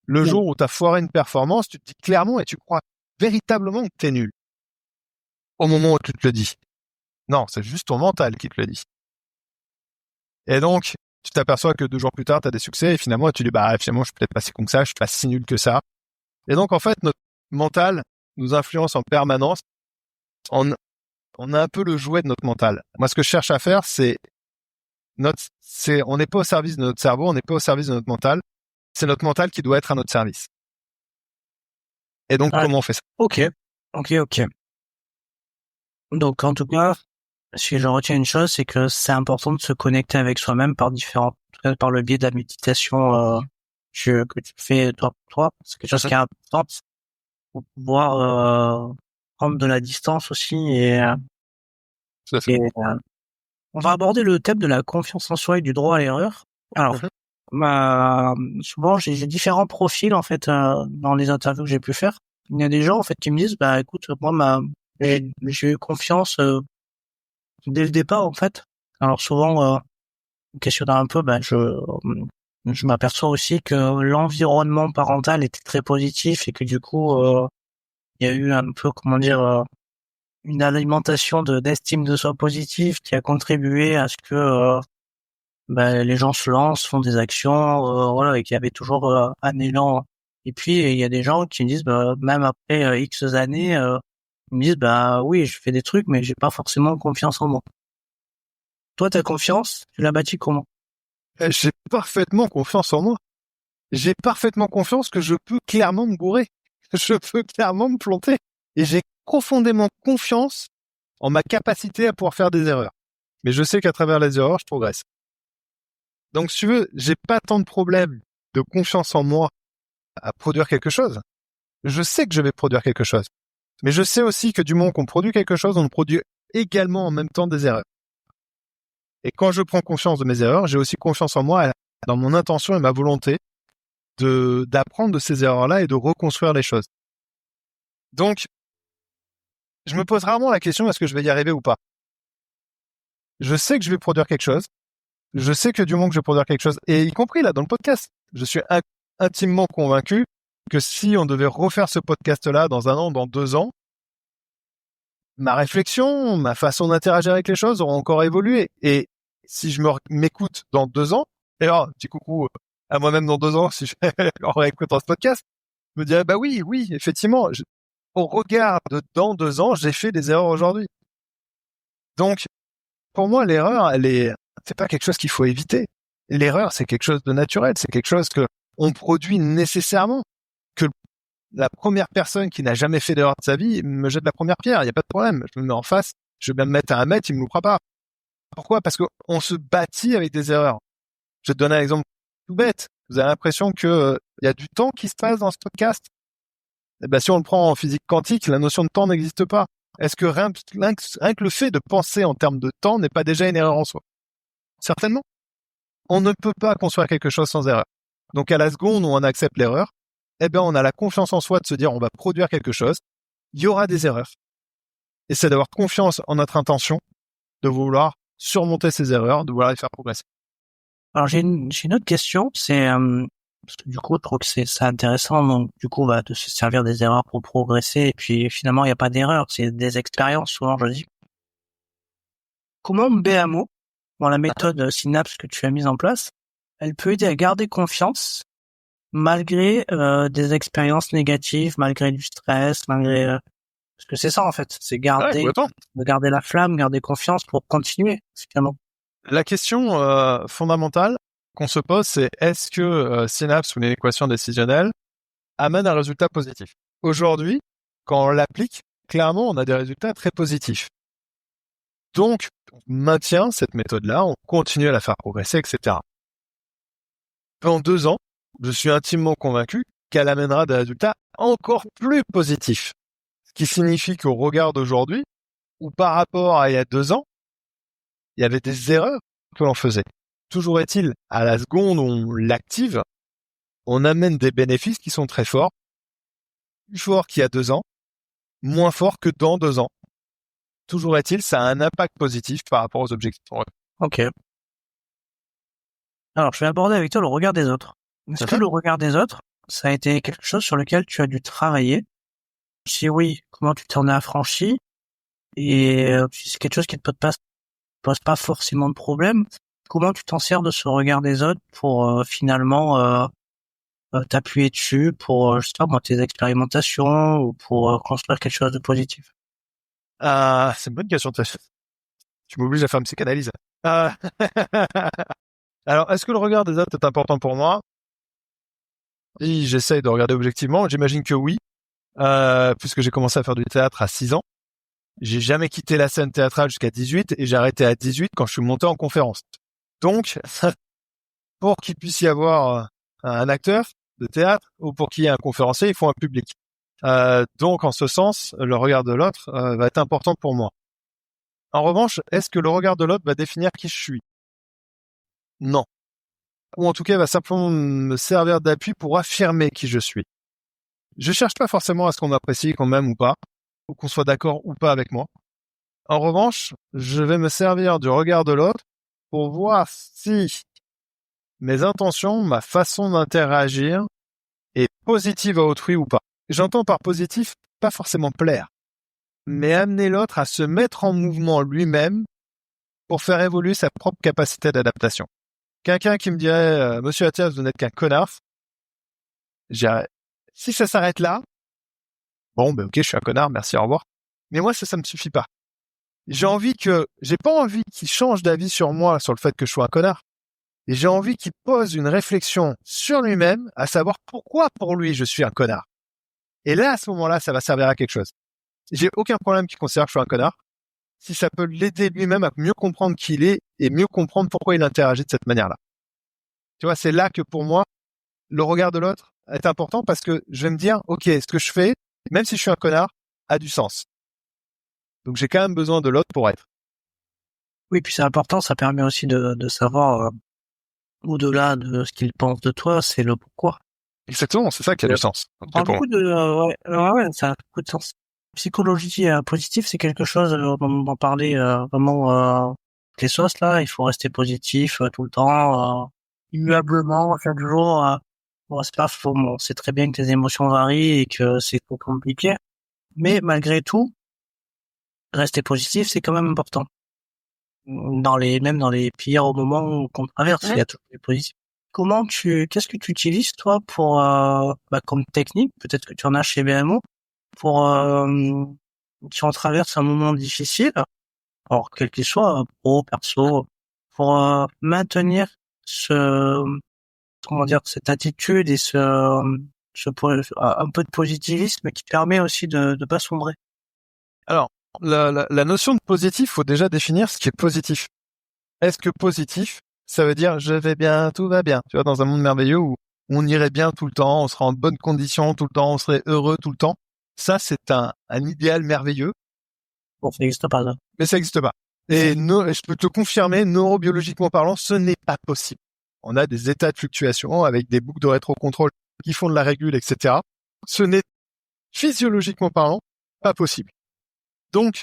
Le jour où t'as foiré une performance, tu te dis clairement et tu crois véritablement que t'es nul. Au moment où tu te le dis. Non, c'est juste ton mental qui te le dit. Et donc, tu t'aperçois que 2 jours plus tard, t'as des succès et finalement, tu dis, finalement, je suis peut-être pas si con que ça, je suis pas si nul que ça. Et donc, en fait, notre mental nous influence en permanence. On a un peu le jouet de notre mental. Moi, ce que je cherche à faire, on n'est pas au service de notre cerveau, on n'est pas au service de notre mental. C'est notre mental qui doit être à notre service. Et donc, comment on fait ça? Ok. Donc, en tout cas, si je retiens une chose, c'est que c'est important de se connecter avec soi-même par le biais de la méditation que tu fais toi pour toi. C'est quelque chose qui est important pour pouvoir prendre de la distance aussi on va aborder le thème de la confiance en soi et du droit à l'erreur. Alors, souvent j'ai différents profils en fait dans les interviews que j'ai pu faire. Il y a des gens en fait qui me disent écoute, moi j'ai eu confiance dès le départ en fait. Alors souvent questionnant un peu, je m'aperçois aussi que l'environnement parental était très positif et que du coup il y a eu un peu une alimentation d'estime de soi positive qui a contribué à ce que les gens se lancent, font des actions, et qu'il y avait toujours un élan. Et puis il y a des gens qui me disent même après X années, ils me disent oui, je fais des trucs mais j'ai pas forcément confiance en moi. Toi, ta confiance, tu l'as bâtie comment? J'ai parfaitement confiance en moi. J'ai parfaitement confiance que je peux clairement me gourer. Je peux clairement me planter. Et j'ai profondément confiance en ma capacité à pouvoir faire des erreurs. Mais je sais qu'à travers les erreurs, je progresse. Donc, si tu veux, j'ai pas tant de problèmes de confiance en moi à produire quelque chose. Je sais que je vais produire quelque chose. Mais je sais aussi que du moment qu'on produit quelque chose, on produit également en même temps des erreurs. Et quand je prends conscience de mes erreurs, j'ai aussi confiance en moi, dans mon intention et ma volonté d'apprendre de ces erreurs-là et de reconstruire les choses. Donc, je me pose rarement la question, est-ce que je vais y arriver ou pas? Je sais que je vais produire quelque chose. Je sais que du moment que je vais produire quelque chose, et y compris là dans le podcast, je suis intimement convaincu que si on devait refaire ce podcast-là dans 1 an, dans 2 ans, ma réflexion, ma façon d'interagir avec les choses aura encore évolué. Et si je m'écoute dans 2 ans, et alors, petit coucou à moi-même dans 2 ans, si je réécoute ce podcast, je me dirais, oui, effectivement, au regard de dans 2 ans, j'ai fait des erreurs aujourd'hui. Donc, pour moi, l'erreur, c'est pas quelque chose qu'il faut éviter. L'erreur, c'est quelque chose de naturel, c'est quelque chose que on produit nécessairement. Que la première personne qui n'a jamais fait d'erreur de sa vie me jette la première pierre, il n'y a pas de problème. Je me mets en face, je vais bien me mettre à 1 mètre, il me loupera pas. Pourquoi? Parce qu'on se bâtit avec des erreurs. Je vais te donner un exemple tout bête. Vous avez l'impression que il y a du temps qui se passe dans ce podcast? Eh ben, si on le prend en physique quantique, la notion de temps n'existe pas. Est-ce que rien que le fait de penser en termes de temps n'est pas déjà une erreur en soi? Certainement. On ne peut pas construire quelque chose sans erreur. Donc, à la seconde où on accepte l'erreur, eh ben, on a la confiance en soi de se dire on va produire quelque chose. Il y aura des erreurs. Et c'est d'avoir confiance en notre intention, de vouloir surmonter ces erreurs, de vouloir les faire progresser. Alors j'ai une autre question, c'est parce que du coup je trouve que c'est intéressant, donc du coup de se servir des erreurs pour progresser, et puis finalement il n'y a pas d'erreur, c'est des expériences souvent je dis. Comment BMO, la méthode Synapse que tu as mise en place, elle peut aider à garder confiance malgré des expériences négatives, malgré du stress, malgré parce que c'est ça en fait, c'est garder la flamme, garder confiance pour continuer finalement. La question fondamentale qu'on se pose, c'est est-ce que Synapse ou l'équation décisionnelle amène un résultat positif? Aujourd'hui, quand on l'applique, clairement, on a des résultats très positifs. Donc, on maintient cette méthode-là, on continue à la faire progresser, etc. Dans 2 ans, je suis intimement convaincu qu'elle amènera des résultats encore plus positifs. Ce qui signifie qu'au regard d'aujourd'hui, ou par rapport à il y a 2 ans, il y avait des erreurs que l'on faisait. Toujours est-il, à la seconde où on l'active, on amène des bénéfices qui sont très forts, plus forts qu'il y a 2 ans, moins forts que dans 2 ans. Toujours est-il, ça a un impact positif par rapport aux objectifs. Ok. Alors, je vais aborder avec toi le regard des autres. Est-ce que le regard des autres, ça a été quelque chose sur lequel tu as dû travailler? Si oui, comment tu t'en es affranchi? Et si c'est quelque chose qui ne pose pas forcément de problème, comment tu t'en sers de ce regard des autres pour finalement t'appuyer dessus pour, je sais pas moi, tes expérimentations ou pour construire quelque chose de positif? C'est une bonne question. Tu m'obliges à faire une psychanalyse. Alors, est-ce que le regard des autres est important pour moi? Si j'essaye de regarder objectivement, j'imagine que oui, puisque j'ai commencé à faire du théâtre à 6 ans. J'ai jamais quitté la scène théâtrale jusqu'à 18 et j'ai arrêté à 18 quand je suis monté en conférence. Donc, pour qu'il puisse y avoir un acteur de théâtre ou pour qu'il y ait un conférencier, il faut un public. Donc, en ce sens, le regard de l'autre va être important pour moi. En revanche, est-ce que le regard de l'autre va définir qui je suis? Non. Ou en tout cas, va simplement me servir d'appui pour affirmer qui je suis. Je cherche pas forcément à ce qu'on m'apprécie, qu'on m'aime ou pas, ou qu'on soit d'accord ou pas avec moi. En revanche, je vais me servir du regard de l'autre pour voir si mes intentions, ma façon d'interagir est positive à autrui ou pas. J'entends par positif, pas forcément plaire, mais amener l'autre à se mettre en mouvement lui-même pour faire évoluer sa propre capacité d'adaptation. Quelqu'un qui me dirait « Monsieur Athias, vous n'êtes qu'un connard », je dirais « Si ça s'arrête là, bon, ok, je suis un connard, merci, au revoir. » Mais moi, ça me suffit pas. J'ai pas envie qu'il change d'avis sur moi, sur le fait que je sois un connard. Et j'ai envie qu'il pose une réflexion sur lui-même, à savoir pourquoi pour lui je suis un connard. Et là, à ce moment-là, ça va servir à quelque chose. J'ai aucun problème qu'il considère que je suis un connard, si ça peut l'aider lui-même à mieux comprendre qui il est et mieux comprendre pourquoi il interagit de cette manière-là. Tu vois, c'est là que pour moi, le regard de l'autre est important parce que je vais me dire, ok, ce que je fais, même si je suis un connard, a du sens. Donc j'ai quand même besoin de l'autre pour être. Oui, puis c'est important, ça permet aussi de savoir, au-delà de ce qu'il pense de toi, c'est le pourquoi. Exactement, c'est ça qui a du sens. Beaucoup ouais, ça a beaucoup de sens. Psychologie positive, c'est quelque chose d'en parler vraiment les sauces là. Il faut rester positif tout le temps, immuablement chaque jour. Bon, c'est pas faux. Bon, c'est très bien que tes émotions varient et que c'est trop compliqué, mais malgré tout, rester positif, c'est quand même important. Même dans les pires moments qu'on traverse, il y a toujours des positifs. Qu'est-ce que tu utilises toi pour comme technique, peut-être que tu en as chez BMO, pour si on traverse un moment difficile, alors quel qu'il soit, pro, perso, pour maintenir cette attitude et un peu de positivisme qui permet aussi de pas sombrer. Alors, la notion de positif, faut déjà définir ce qui est positif. Est-ce que positif, ça veut dire je vais bien, tout va bien. Tu vois, dans un monde merveilleux où on irait bien tout le temps, on serait en bonne condition tout le temps, on serait heureux tout le temps. Ça, c'est un idéal merveilleux, Bon, ça n'existe pas, ça. mais ça n'existe pas. Et je peux te confirmer, neurobiologiquement parlant, ce n'est pas possible. On a des états de fluctuation avec des boucles de rétrocontrôle qui font de la régule, etc. Ce n'est physiologiquement parlant pas possible. Donc,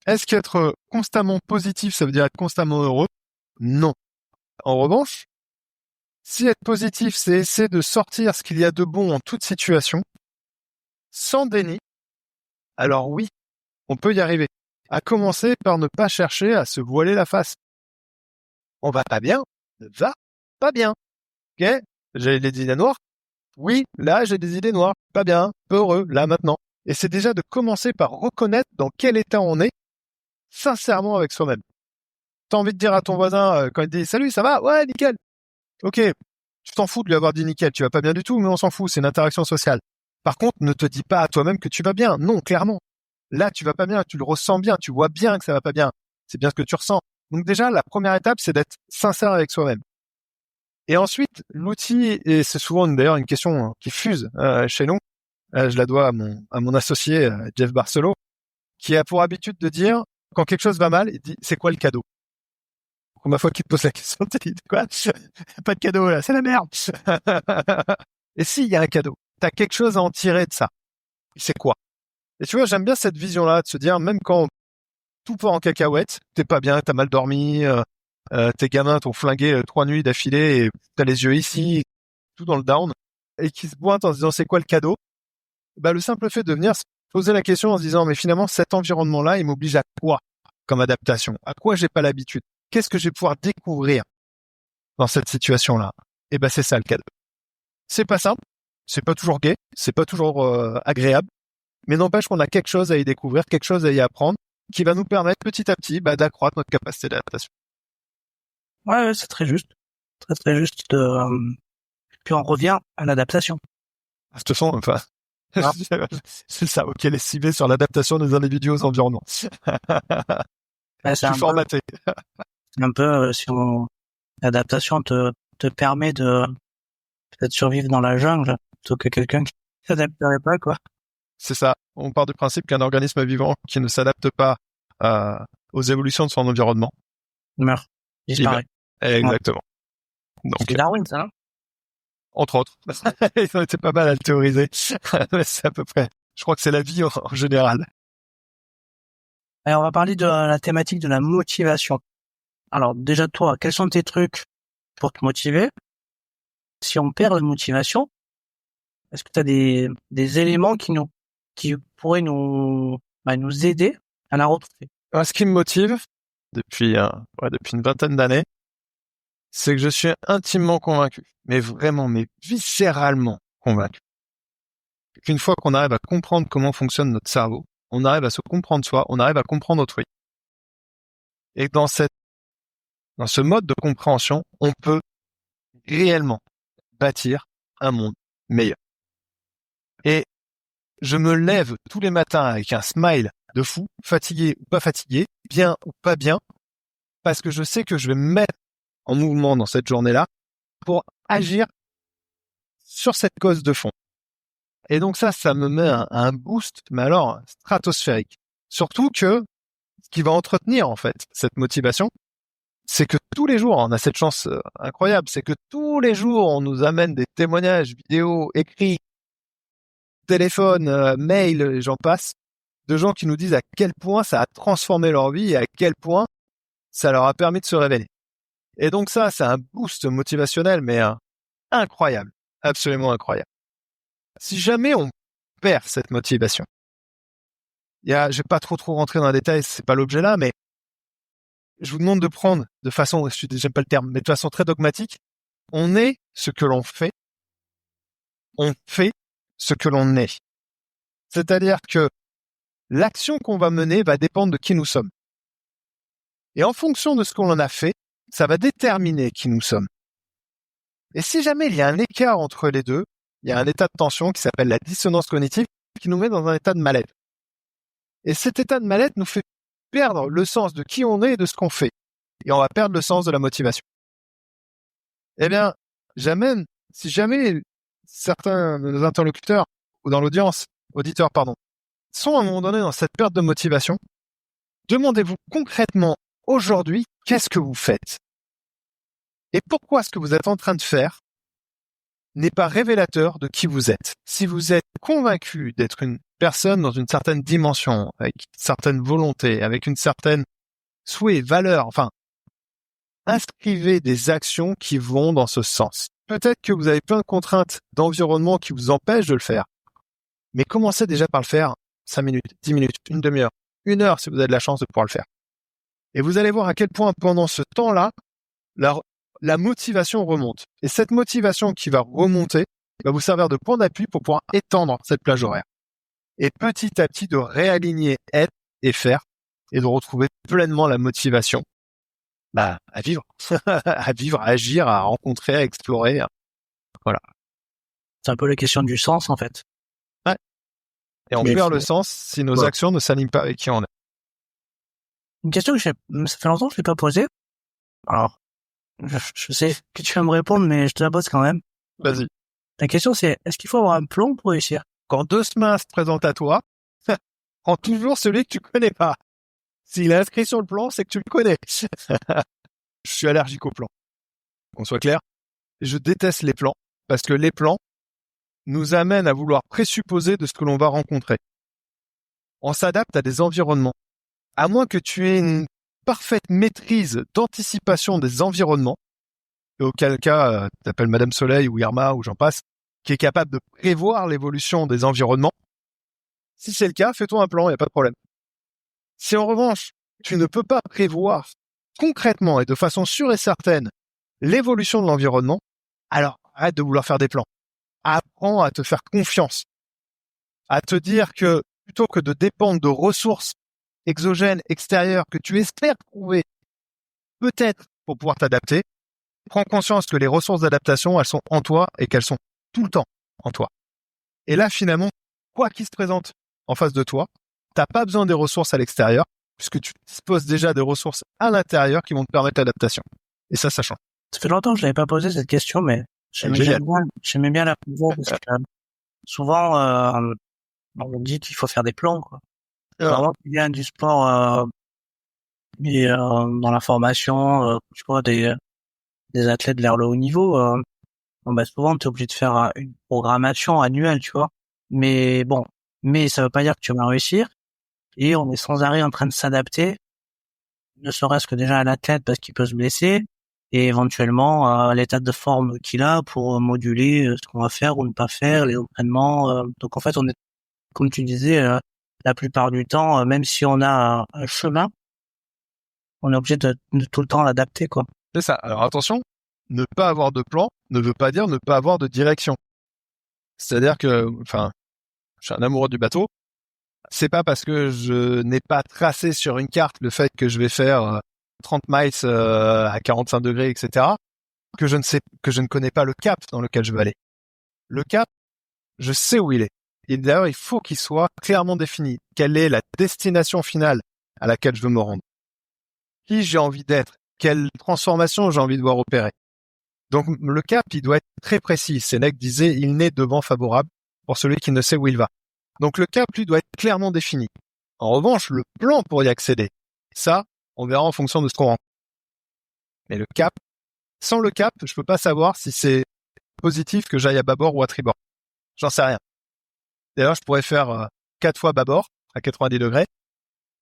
est-ce qu'être constamment positif, ça veut dire être constamment heureux? Non. En revanche, si être positif, c'est essayer de sortir ce qu'il y a de bon en toute situation, sans déni, alors oui, on peut y arriver. À commencer par ne pas chercher à se voiler la face. On va pas bien, va pas bien. Ok? J'ai des idées noires? Oui, là j'ai des idées noires. Pas bien, peu heureux, là maintenant. Et c'est déjà de commencer par reconnaître dans quel état on est, sincèrement avec soi-même. T'as envie de dire à ton voisin, quand il te dit « Salut, ça va? Ouais, nickel. » Ok, tu t'en fous de lui avoir dit nickel, tu vas pas bien du tout, mais on s'en fout, c'est une interaction sociale. Par contre, ne te dis pas à toi-même que tu vas bien. Non, clairement. Là, tu vas pas bien, tu le ressens bien, tu vois bien que ça va pas bien. C'est bien ce que tu ressens. Donc déjà, la première étape, c'est d'être sincère avec soi-même. Et ensuite, l'outil, et c'est souvent d'ailleurs une question qui fuse chez nous, je la dois à mon associé Jeff Barcelo, qui a pour habitude de dire, quand quelque chose va mal, il dit « C'est quoi le cadeau ?» Ma fois qu'il te pose la question, tu dis quoi? Pas de cadeau là, c'est la merde. Et s'il y a un cadeau, t'as quelque chose à en tirer de ça. C'est quoi? Et tu vois, j'aime bien cette vision-là de se dire, même quand tout part en cacahuète, t'es pas bien, t'as mal dormi, tes gamins t'ont flingué 3 nuits d'affilée et t'as les yeux ici, tout dans le down, et qui se pointent en se disant c'est quoi le cadeau? Bah, le simple fait de venir se poser la question en se disant mais finalement cet environnement-là, il m'oblige à quoi comme adaptation? À quoi j'ai pas l'habitude? Qu'est-ce que je vais pouvoir découvrir dans cette situation-là? Et ben c'est ça le cadeau. C'est pas simple, c'est pas toujours gai, c'est pas toujours agréable, mais n'empêche qu'on a quelque chose à y découvrir, quelque chose à y apprendre, qui va nous permettre petit à petit d'accroître notre capacité d'adaptation. Ouais, c'est très juste. Très, très juste. Puis on revient à l'adaptation. De toute façon, enfin, c'est ça, ok, elle est ciblée sur l'adaptation des individus aux environnements. Ouais, Je suis formaté. C'est un peu, si l'adaptation te permet de peut-être survivre dans la jungle plutôt que quelqu'un qui s'adapterait pas, quoi. C'est ça. On part du principe qu'un organisme vivant qui ne s'adapte pas aux évolutions de son environnement Meurt. Disparaît. Exactement. Donc, c'est Darwin, ça, non? Entre autres. Ils ont été pas mal à le théoriser. C'est à peu près. Je crois que c'est la vie en général. Allez, on va parler de la thématique de la motivation. Alors, déjà, toi, quels sont tes trucs pour te motiver? Si on perd la motivation, est-ce que tu as des éléments qui pourraient nous aider à la retrouver? Ce qui me motive depuis une vingtaine d'années, c'est que je suis intimement convaincu, mais vraiment, mais viscéralement convaincu, qu'une fois qu'on arrive à comprendre comment fonctionne notre cerveau, on arrive à se comprendre soi, on arrive à comprendre autrui. Et dans ce mode de compréhension, on peut réellement bâtir un monde meilleur. Et je me lève tous les matins avec un smile de fou, fatigué ou pas fatigué, bien ou pas bien, parce que je sais que je vais me mettre en mouvement dans cette journée-là pour agir sur cette cause de fond. Et donc ça me met un boost, mais alors stratosphérique. Surtout que ce qui va entretenir en fait cette motivation, c'est que tous les jours, on a cette chance incroyable, c'est que tous les jours, on nous amène des témoignages, vidéos, écrits, téléphones, mails, et j'en passe, de gens qui nous disent à quel point ça a transformé leur vie et à quel point ça leur a permis de se révéler. Et donc ça, c'est un boost motivationnel, mais incroyable, absolument incroyable. Si jamais on perd cette motivation, je vais pas trop rentrer dans les détails, c'est pas l'objet là, mais je vous demande de prendre de façon, j'aime pas le terme, mais de façon très dogmatique, on est ce que l'on fait ce que l'on est. C'est-à-dire que l'action qu'on va mener va dépendre de qui nous sommes. Et en fonction de ce qu'on en a fait, ça va déterminer qui nous sommes. Et si jamais il y a un écart entre les deux, il y a un état de tension qui s'appelle la dissonance cognitive qui nous met dans un état de mal-être. Et cet état de mal-être nous fait perdre le sens de qui on est et de ce qu'on fait. et on va perdre le sens de la motivation. Eh bien, si jamais certains de nos interlocuteurs ou dans l'audience, auditeurs, pardon, sont à un moment donné dans cette perte de motivation, demandez-vous concrètement aujourd'hui, qu'est-ce que vous faites? Et pourquoi ce que vous êtes en train de faire n'est pas révélateur de qui vous êtes? Si vous êtes convaincu d'être une personne dans une certaine dimension, avec une certaine volonté, avec une certaine souhait, valeur, enfin, inscrivez des actions qui vont dans ce sens. Peut-être que vous avez plein de contraintes d'environnement qui vous empêchent de le faire, mais commencez déjà par le faire 5 minutes, 10 minutes, une demi-heure, 1 heure si vous avez de la chance de pouvoir le faire. Et vous allez voir à quel point pendant ce temps-là, la motivation remonte. Et cette motivation qui va remonter va vous servir de point d'appui pour pouvoir étendre cette plage horaire. Et petit à petit de réaligner être et faire et de retrouver pleinement la motivation à vivre, à vivre, à agir, à rencontrer, à explorer. Voilà. C'est un peu la question du sens, en fait. Ouais. Et on perd le sens si nos actions ne s'alignent pas avec qui on est. Une question que ça fait longtemps que je l'ai pas posée. Alors, je sais que tu vas me répondre, mais je te la pose quand même. Vas-y. La question, c'est, est-ce qu'il faut avoir un plan pour réussir? Quand 2 chemins se présentent à toi, prends toujours celui que tu connais pas. S'il est inscrit sur le plan, c'est que tu le connais. Je suis allergique aux plans. Qu'on soit clair. Je déteste les plans parce que les plans nous amènent à vouloir présupposer de ce que l'on va rencontrer. On s'adapte à des environnements. À moins que tu aies une parfaite maîtrise d'anticipation des environnements, et auquel cas, t'appelles Madame Soleil ou Irma ou j'en passe, qui est capable de prévoir l'évolution des environnements. Si c'est le cas, fais-toi un plan, il n'y a pas de problème. Si en revanche, tu ne peux pas prévoir concrètement et de façon sûre et certaine l'évolution de l'environnement, alors arrête de vouloir faire des plans. Apprends à te faire confiance, à te dire que plutôt que de dépendre de ressources exogènes, extérieures, que tu espères trouver peut-être pour pouvoir t'adapter, prends conscience que les ressources d'adaptation, elles sont en toi et qu'elles sont tout le temps en toi. Et là, finalement, quoi qu'il se présente en face de toi, t'as pas besoin des ressources à l'extérieur, puisque tu disposes déjà de ressources à l'intérieur qui vont te permettre l'adaptation. Et ça change. Ça fait longtemps que je n'avais pas posé cette question, mais j'aimais bien la poser parce que souvent, on dit qu'il faut faire des plans, quoi. Vraiment, qui vient du sport, et dans la formation, tu vois, des athlètes vers le haut niveau, souvent, tu es obligé de faire une programmation annuelle, tu vois. Mais ça veut pas dire que tu vas réussir. Et on est sans arrêt en train de s'adapter, ne serait-ce que déjà à l'athlète parce qu'il peut se blesser, et éventuellement à l'état de forme qu'il a pour moduler ce qu'on va faire ou ne pas faire, les entraînements. Donc en fait, on est, comme tu disais, la plupart du temps, même si on a un chemin, on est obligé de tout le temps l'adapter, quoi. C'est ça. Alors attention, ne pas avoir de plan ne veut pas dire ne pas avoir de direction. C'est-à-dire que, je suis un amoureux du bateau. C'est pas parce que je n'ai pas tracé sur une carte le fait que je vais faire 30 miles à 45 degrés, etc., que je ne connais pas le cap dans lequel je veux aller. Le cap, je sais où il est. Et d'ailleurs, il faut qu'il soit clairement défini. Quelle est la destination finale à laquelle je veux me rendre? Qui j'ai envie d'être? Quelle transformation j'ai envie de voir opérer? Donc, le cap, il doit être très précis. Sénèque disait, il n'est de vent favorable pour celui qui ne sait où il va. Donc, le cap, lui, doit être clairement défini. En revanche, le plan pour y accéder, ça, on verra en fonction de ce qu'on rencontre. Mais le cap, sans le cap, je peux pas savoir si c'est positif que j'aille à bâbord ou à tribord. J'en sais rien. D'ailleurs, je pourrais faire 4 fois bâbord à 90 degrés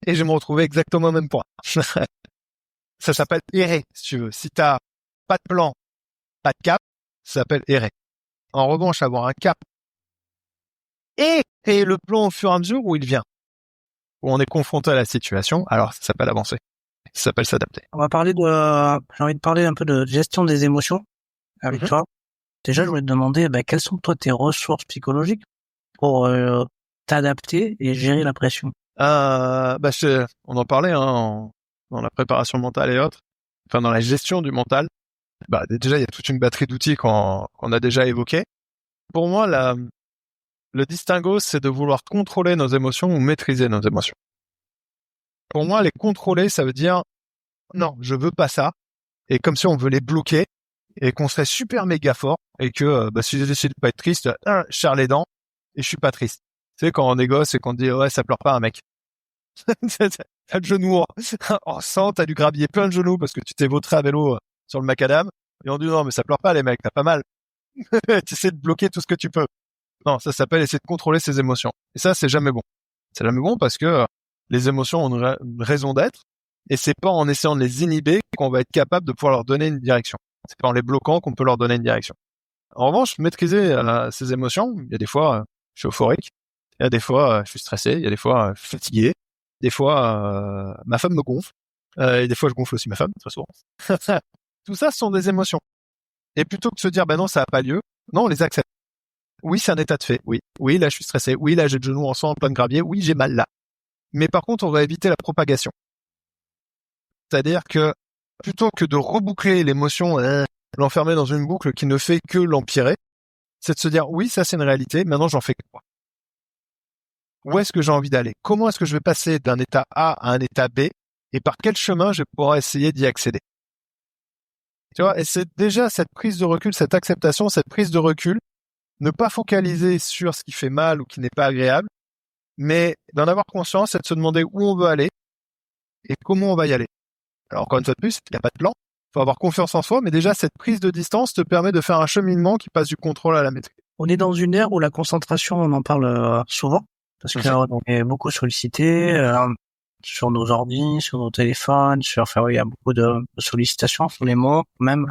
et je vais me retrouver exactement au même point. Ça s'appelle errer, si tu veux. Si t'as pas de plan, pas de cap, ça s'appelle errer. En revanche, avoir un cap et créer le plan au fur et à mesure où il vient, où on est confronté à la situation, alors ça s'appelle avancer. Ça s'appelle s'adapter. J'ai envie de parler un peu de gestion des émotions avec toi. Déjà, je voulais te demander, quelles sont toi tes ressources psychologiques pour t'adapter et gérer la pression? On en parlait dans la préparation mentale et autres, dans la gestion du mental. Déjà, il y a toute une batterie d'outils qu'on a déjà évoqués. Pour moi, le distinguo, c'est de vouloir contrôler nos émotions ou maîtriser nos émotions. Pour moi, les contrôler, ça veut dire non, je veux pas ça. Et comme si on veut les bloquer et qu'on serait super méga fort et que si je décide de pas être triste, je serre les dents et je suis pas triste. Tu sais, quand on est gosse et qu'on dit ouais, ça pleure pas un mec. T'as le genou en sang, t'as dû grabiller plein de genoux parce que tu t'es vautré à vélo sur le macadam et on dit non mais ça pleure pas les mecs, t'as pas mal. Tu essaies de bloquer tout ce que tu peux. Non, ça s'appelle essayer de contrôler ses émotions. Et ça, c'est jamais bon. C'est jamais bon parce que les émotions ont une raison d'être et c'est pas en essayant de les inhiber qu'on va être capable de pouvoir leur donner une direction. C'est pas en les bloquant qu'on peut leur donner une direction. En revanche, maîtriser ses émotions, il y a des fois, je suis euphorique, il y a des fois, je suis stressé, il y a des fois, je suis fatigué, des fois, ma femme me gonfle, et des fois, je gonfle aussi ma femme, très souvent. Tout ça, ce sont des émotions. Et plutôt que de se dire, non, ça n'a pas lieu, non, on les accepte. Oui, c'est un état de fait. Oui. Oui, là, je suis stressé. Oui, là, j'ai le genou en sang en plein de gravier. Oui, j'ai mal là. Mais par contre, on va éviter la propagation. C'est-à-dire que plutôt que de reboucler l'émotion, l'enfermer dans une boucle qui ne fait que l'empirer, c'est de se dire, oui, ça, c'est une réalité. Maintenant, j'en fais quoi? Où est-ce que j'ai envie d'aller? Comment est-ce que je vais passer d'un état A à un état B? Et par quel chemin je pourrai essayer d'y accéder? Tu vois, et c'est déjà cette prise de recul, cette acceptation, cette prise de recul. Ne pas focaliser sur ce qui fait mal ou qui n'est pas agréable, mais d'en avoir conscience et de se demander où on veut aller et comment on va y aller. Alors encore une fois de plus, il n'y a pas de plan, il faut avoir confiance en soi, mais déjà cette prise de distance te permet de faire un cheminement qui passe du contrôle à la maîtrise. On est dans une ère où la concentration, on en parle souvent, parce qu'on est beaucoup sollicité sur nos ordis, sur nos téléphones, il y a beaucoup de sollicitations sur les mots, même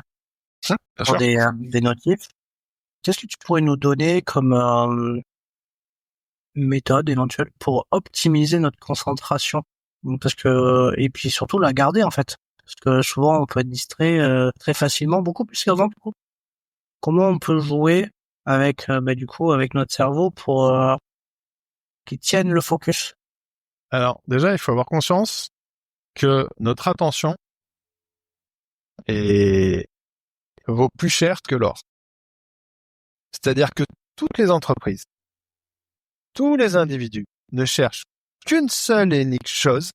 sur des notifs. Qu'est-ce que tu pourrais nous donner comme méthode éventuelle pour optimiser notre concentration? Parce que et puis surtout la garder en fait, parce que souvent on peut être distrait très facilement, beaucoup plus qu'avant. Comment on peut jouer avec avec notre cerveau pour qu'il tienne le focus? Alors déjà, il faut avoir conscience que notre attention vaut plus cher que l'or. C'est-à-dire que toutes les entreprises, tous les individus ne cherchent qu'une seule et unique chose,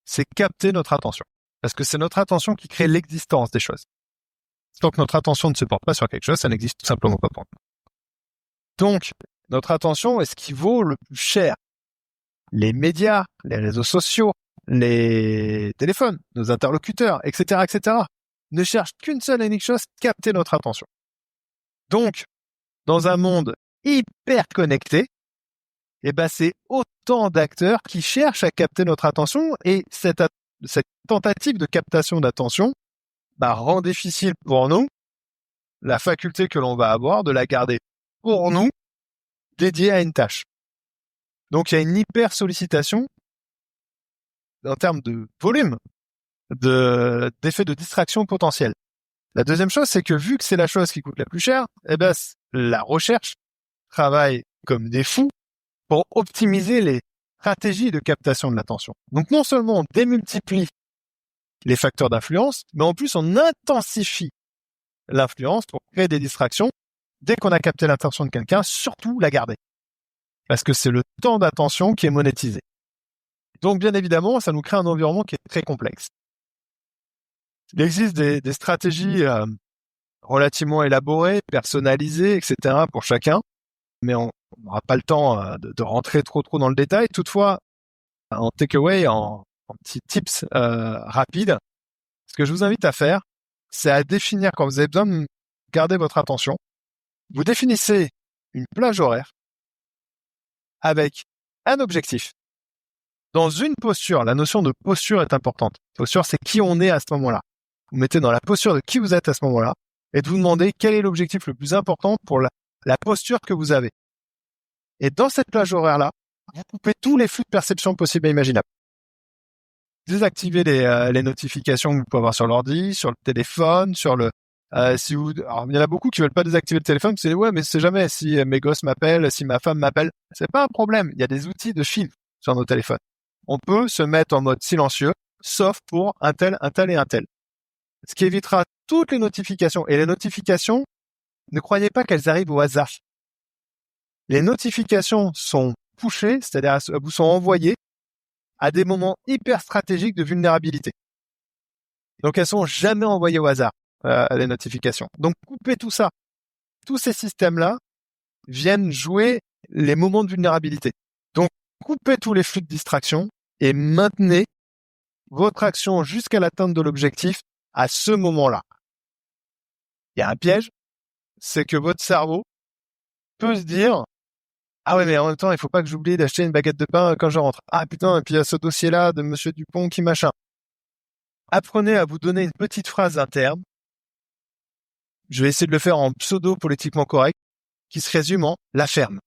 c'est capter notre attention. Parce que c'est notre attention qui crée l'existence des choses. Tant que notre attention ne se porte pas sur quelque chose, ça n'existe tout simplement pas pour nous. Donc, notre attention est ce qui vaut le plus cher. Les médias, les réseaux sociaux, les téléphones, nos interlocuteurs, etc., etc., ne cherchent qu'une seule et unique chose, capter notre attention. Donc, dans un monde hyper connecté, c'est autant d'acteurs qui cherchent à capter notre attention et cette tentative de captation d'attention rend difficile pour nous la faculté que l'on va avoir de la garder pour nous dédiée à une tâche. Donc, il y a une hyper sollicitation en termes de volume, d'effet de distraction potentiel. La deuxième chose, c'est que vu que c'est la chose qui coûte la plus cher, la recherche travaille comme des fous pour optimiser les stratégies de captation de l'attention. Donc, non seulement on démultiplie les facteurs d'influence, mais en plus, on intensifie l'influence pour créer des distractions. Dès qu'on a capté l'attention de quelqu'un, surtout la garder. Parce que c'est le temps d'attention qui est monétisé. Donc, bien évidemment, ça nous crée un environnement qui est très complexe. Il existe des stratégies relativement élaborées, personnalisées, etc. pour chacun, mais on n'aura pas le temps de rentrer trop dans le détail. Toutefois, en takeaway, en petits tips rapides, ce que je vous invite à faire, c'est à définir, quand vous avez besoin de garder votre attention, vous définissez une plage horaire avec un objectif. Dans une posture, la notion de posture est importante. Posture, c'est qui on est à ce moment-là. Vous mettez dans la posture de qui vous êtes à ce moment-là et de vous demander quel est l'objectif le plus important pour la posture que vous avez. Et dans cette plage horaire-là, vous coupez tous les flux de perception possibles et imaginables. Désactivez les notifications que vous pouvez avoir sur l'ordi, sur le téléphone, sur le... alors, il y en a beaucoup qui veulent pas désactiver le téléphone, c'est ouais, mais c'est jamais si mes gosses m'appellent, si ma femme m'appelle, c'est pas un problème. Il y a des outils de filtre sur nos téléphones. On peut se mettre en mode silencieux, sauf pour un tel et un tel. Ce qui évitera toutes les notifications. Et les notifications, ne croyez pas qu'elles arrivent au hasard. Les notifications sont pushées, c'est-à-dire vous sont envoyées à des moments hyper stratégiques de vulnérabilité. Donc, elles sont jamais envoyées au hasard, les notifications. Donc, coupez tout ça. Tous ces systèmes-là viennent jouer les moments de vulnérabilité. Donc, coupez tous les flux de distraction et maintenez votre action jusqu'à l'atteinte de l'objectif à ce moment-là. Il y a un piège, c'est que votre cerveau peut se dire « Ah ouais, mais en même temps, il faut pas que j'oublie d'acheter une baguette de pain quand je rentre. Ah putain, et puis il y a ce dossier-là de Monsieur Dupont qui machin. » Apprenez à vous donner une petite phrase interne. Je vais essayer de le faire en pseudo-politiquement correct, qui se résume en « la ferme ».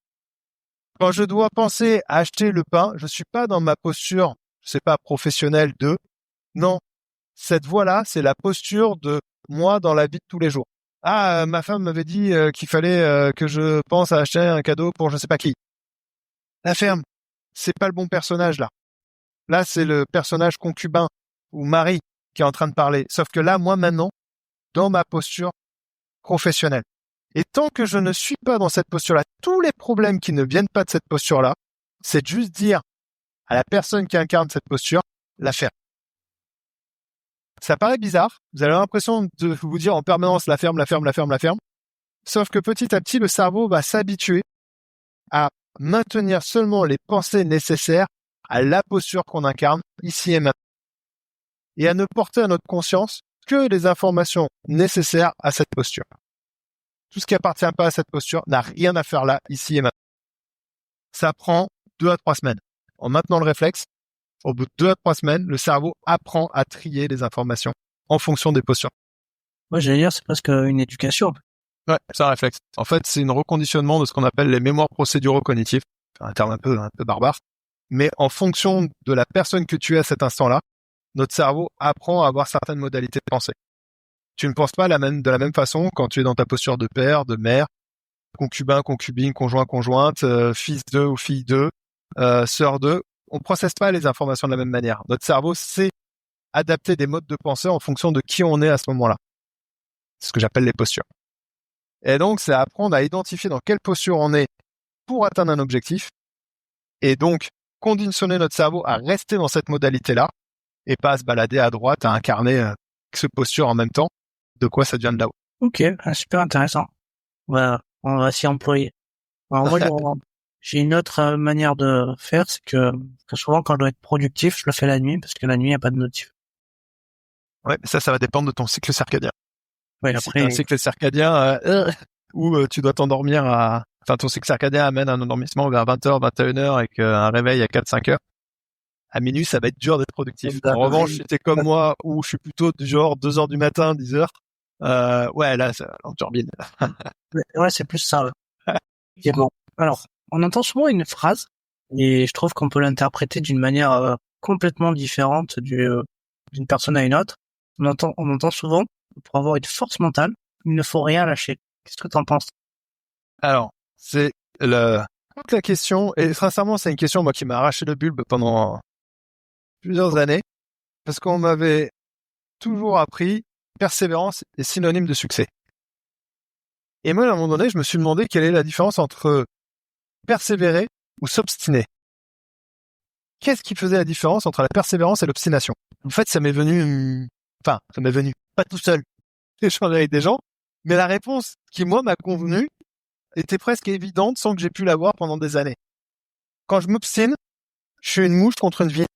Quand je dois penser à acheter le pain, je suis pas dans ma posture, je sais pas, professionnelle de « non ». Cette voie-là, c'est la posture de moi dans la vie de tous les jours. Ah, ma femme m'avait dit qu'il fallait que je pense à acheter un cadeau pour je sais pas qui. La ferme, c'est pas le bon personnage là. Là, c'est le personnage concubin ou mari qui est en train de parler. Sauf que là, moi maintenant, dans ma posture professionnelle. Et tant que je ne suis pas dans cette posture-là, tous les problèmes qui ne viennent pas de cette posture-là, c'est juste dire à la personne qui incarne cette posture, la ferme. Ça paraît bizarre, vous avez l'impression de vous dire en permanence la ferme. Sauf que petit à petit, le cerveau va s'habituer à maintenir seulement les pensées nécessaires à la posture qu'on incarne ici et maintenant. Et à ne porter à notre conscience que les informations nécessaires à cette posture. Tout ce qui appartient pas à cette posture n'a rien à faire là, ici et maintenant. Ça prend 2 à 3 semaines. En maintenant le réflexe, au bout de 2 à 3 semaines, le cerveau apprend à trier les informations en fonction des postures. Moi, j'allais dire, c'est presque une éducation. Ouais, c'est un réflexe. En fait, c'est un reconditionnement de ce qu'on appelle les mémoires procéduraux cognitifs. C'est un terme un peu barbare. Mais en fonction de la personne que tu es à cet instant-là, notre cerveau apprend à avoir certaines modalités de pensée. Tu ne penses pas de la même façon quand tu es dans ta posture de père, de mère, concubin, concubine, conjoint, conjointe, fils d'eux ou fille d'eux, sœur d'eux. On processe pas les informations de la même manière. Notre cerveau sait adapter des modes de pensée en fonction de qui on est à ce moment-là. C'est ce que j'appelle les postures. Et donc, c'est apprendre à identifier dans quelle posture on est pour atteindre un objectif. Et donc, conditionner notre cerveau à rester dans cette modalité-là et pas à se balader à droite, à incarner ce posture en même temps. De quoi ça devient de là-haut. Ok, super intéressant. On va s'y employer. Alors moi, j'ai une autre manière de faire, c'est que souvent quand je dois être productif, je le fais la nuit parce que la nuit, il n'y a pas de notif. Ouais, ça va dépendre de ton cycle circadien. Ouais, si t'as un cycle circadien où tu dois t'endormir ton cycle circadien amène un endormissement vers 20h, 21h et un réveil à 4-5 heures. À minuit, ça va être dur d'être productif. En revanche, si t'es comme moi, où je suis plutôt du genre 2h du matin, 10h, ouais, là, on turbine. Ouais, c'est plus ça. Et bon. Alors, on entend souvent une phrase, et je trouve qu'on peut l'interpréter d'une manière complètement différente d'une personne à une autre. On entend souvent, pour avoir une force mentale, il ne faut rien lâcher. Qu'est-ce que tu en penses? Alors, c'est toute la question, et sincèrement, c'est une question, moi, qui m'a arraché le bulbe pendant plusieurs années, parce qu'on m'avait toujours appris persévérance est synonyme de succès. Et moi, à un moment donné, je me suis demandé quelle est la différence entre persévérer ou s'obstiner. Qu'est-ce qui faisait la différence entre la persévérance et l'obstination? En fait, ça m'est venu pas tout seul, échanger avec des gens, mais la réponse qui, moi, m'a convenu était presque évidente sans que j'ai pu l'avoir pendant des années. Quand je m'obstine, je suis une mouche contre une vitre.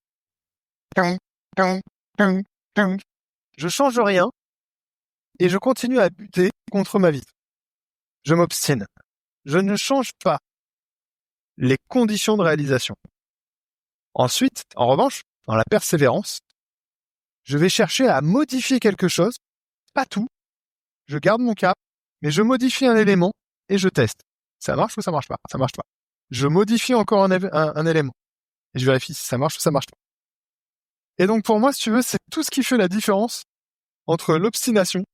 Je change rien et je continue à buter contre ma vitre. Je m'obstine. Je ne change pas les conditions de réalisation. Ensuite, en revanche, dans la persévérance, je vais chercher à modifier quelque chose, pas tout. Je garde mon cap, mais je modifie un élément et je teste. Ça marche ou ça marche pas? Ça marche pas. Je modifie encore un élément et je vérifie si ça marche ou ça marche pas. Et donc pour moi, si tu veux, c'est tout ce qui fait la différence entre l'obstination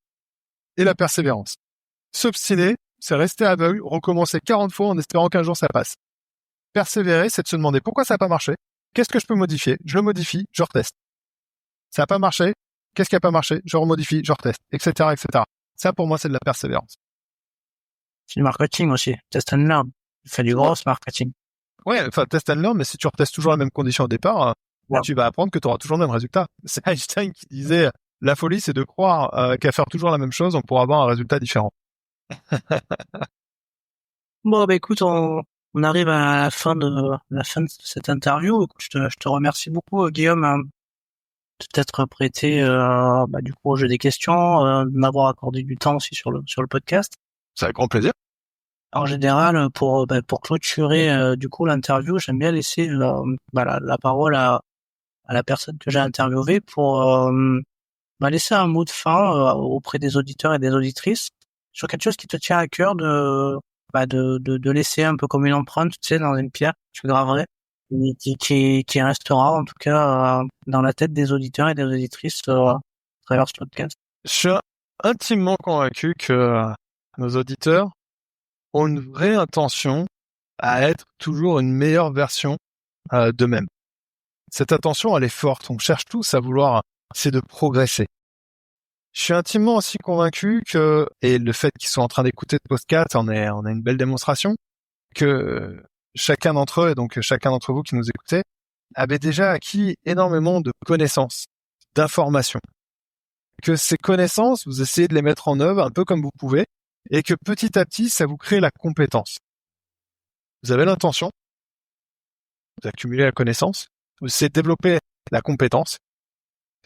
et la persévérance. S'obstiner, c'est rester aveugle, recommencer 40 fois en espérant qu'un jour ça passe. Persévérer, c'est de se demander pourquoi ça n'a pas marché, qu'est-ce que je peux modifier, je le modifie, je reteste. Ça n'a pas marché, qu'est-ce qui n'a pas marché, je remodifie, je reteste, etc., etc. Ça, pour moi, c'est de la persévérance. C'est du marketing aussi, test and learn. Tu fais du gros marketing. Ouais, enfin, test and learn, mais si tu retestes toujours la même condition au départ, tu vas apprendre que tu auras toujours le même résultat. C'est Einstein qui disait, La folie, c'est de croire qu'à faire toujours la même chose, on pourra avoir un résultat différent. Bon, bah écoute, on arrive à la fin de cette interview. Écoute, je te remercie beaucoup, Guillaume, de t'être prêté du coup au jeu des questions, de m'avoir accordé du temps aussi sur le podcast. C'est avec grand plaisir. En général, pour clôturer du coup l'interview, j'aime bien laisser la parole à la personne que j'ai interviewée pour laisser un mot de fin auprès des auditeurs et des auditrices sur quelque chose qui te tient à cœur de laisser un peu comme une empreinte, tu sais, dans une pierre que tu graverais, qui restera en tout cas dans la tête des auditeurs et des auditrices à travers ce podcast. Je suis intimement convaincu que nos auditeurs ont une vraie intention à être toujours une meilleure version d'eux-mêmes. Cette intention, elle est forte. On cherche tous à vouloir, c'est de progresser. Je suis intimement aussi convaincu que, et le fait qu'ils soient en train d'écouter ce podcast, on a une belle démonstration, que chacun d'entre eux, et donc chacun d'entre vous qui nous écoutez, avait déjà acquis énormément de connaissances, d'informations. Que ces connaissances, vous essayez de les mettre en œuvre un peu comme vous pouvez, et que petit à petit, ça vous crée la compétence. Vous avez l'intention, vous accumulez la connaissance, vous essayez de développer la compétence.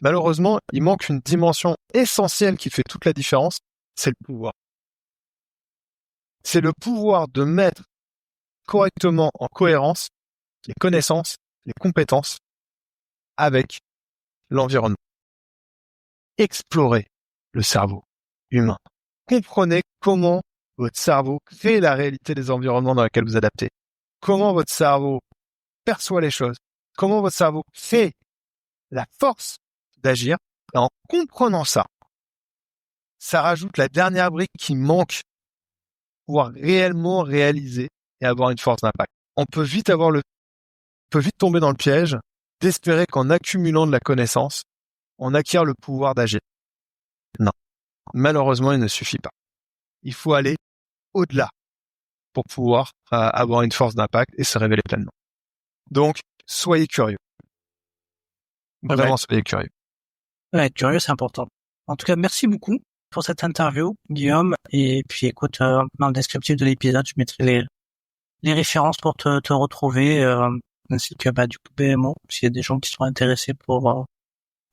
Malheureusement, il manque une dimension essentielle qui fait toute la différence, c'est le pouvoir. C'est le pouvoir de mettre correctement en cohérence les connaissances, les compétences avec l'environnement. Explorez le cerveau humain. Comprenez comment votre cerveau crée la réalité des environnements dans lesquels vous adaptez. Comment votre cerveau perçoit les choses. Comment votre cerveau crée la force d'agir. Et en comprenant ça, ça rajoute la dernière brique qui manque pour pouvoir réellement réaliser et avoir une force d'impact. On peut vite tomber dans le piège d'espérer qu'en accumulant de la connaissance, on acquiert le pouvoir d'agir. Non. Malheureusement, il ne suffit pas. Il faut aller au-delà pour pouvoir avoir une force d'impact et se révéler pleinement. Donc, soyez curieux. Vraiment, soyez curieux. Ouais, être curieux, c'est important. En tout cas, merci beaucoup pour cette interview, Guillaume. Et puis, écoute, dans le descriptif de l'épisode, je mettrai les références pour te retrouver, ainsi que du coup BMO, s'il y a des gens qui sont intéressés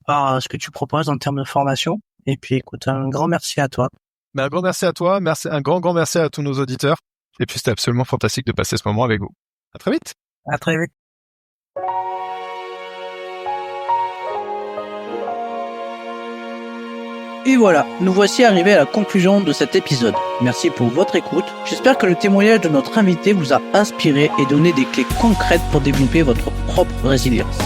par ce que tu proposes en termes de formation. Et puis, écoute, un grand merci à toi. Mais un grand merci à toi, un grand merci à tous nos auditeurs. Et puis, c'était absolument fantastique de passer ce moment avec vous. À très vite. À très vite. Et voilà, nous voici arrivés à la conclusion de cet épisode. Merci pour votre écoute. J'espère que le témoignage de notre invité vous a inspiré et donné des clés concrètes pour développer votre propre résilience.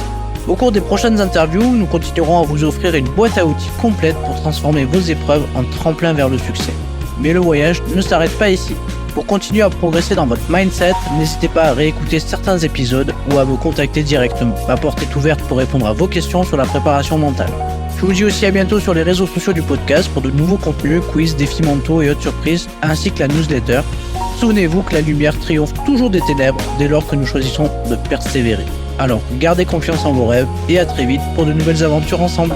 Au cours des prochaines interviews, nous continuerons à vous offrir une boîte à outils complète pour transformer vos épreuves en tremplin vers le succès. Mais le voyage ne s'arrête pas ici. Pour continuer à progresser dans votre mindset, n'hésitez pas à réécouter certains épisodes ou à me contacter directement. Ma porte est ouverte pour répondre à vos questions sur la préparation mentale. Je vous dis aussi à bientôt sur les réseaux sociaux du podcast pour de nouveaux contenus, quiz, défis mentaux et autres surprises, ainsi que la newsletter. Souvenez-vous que la lumière triomphe toujours des ténèbres dès lors que nous choisissons de persévérer. Alors, gardez confiance en vos rêves et à très vite pour de nouvelles aventures ensemble.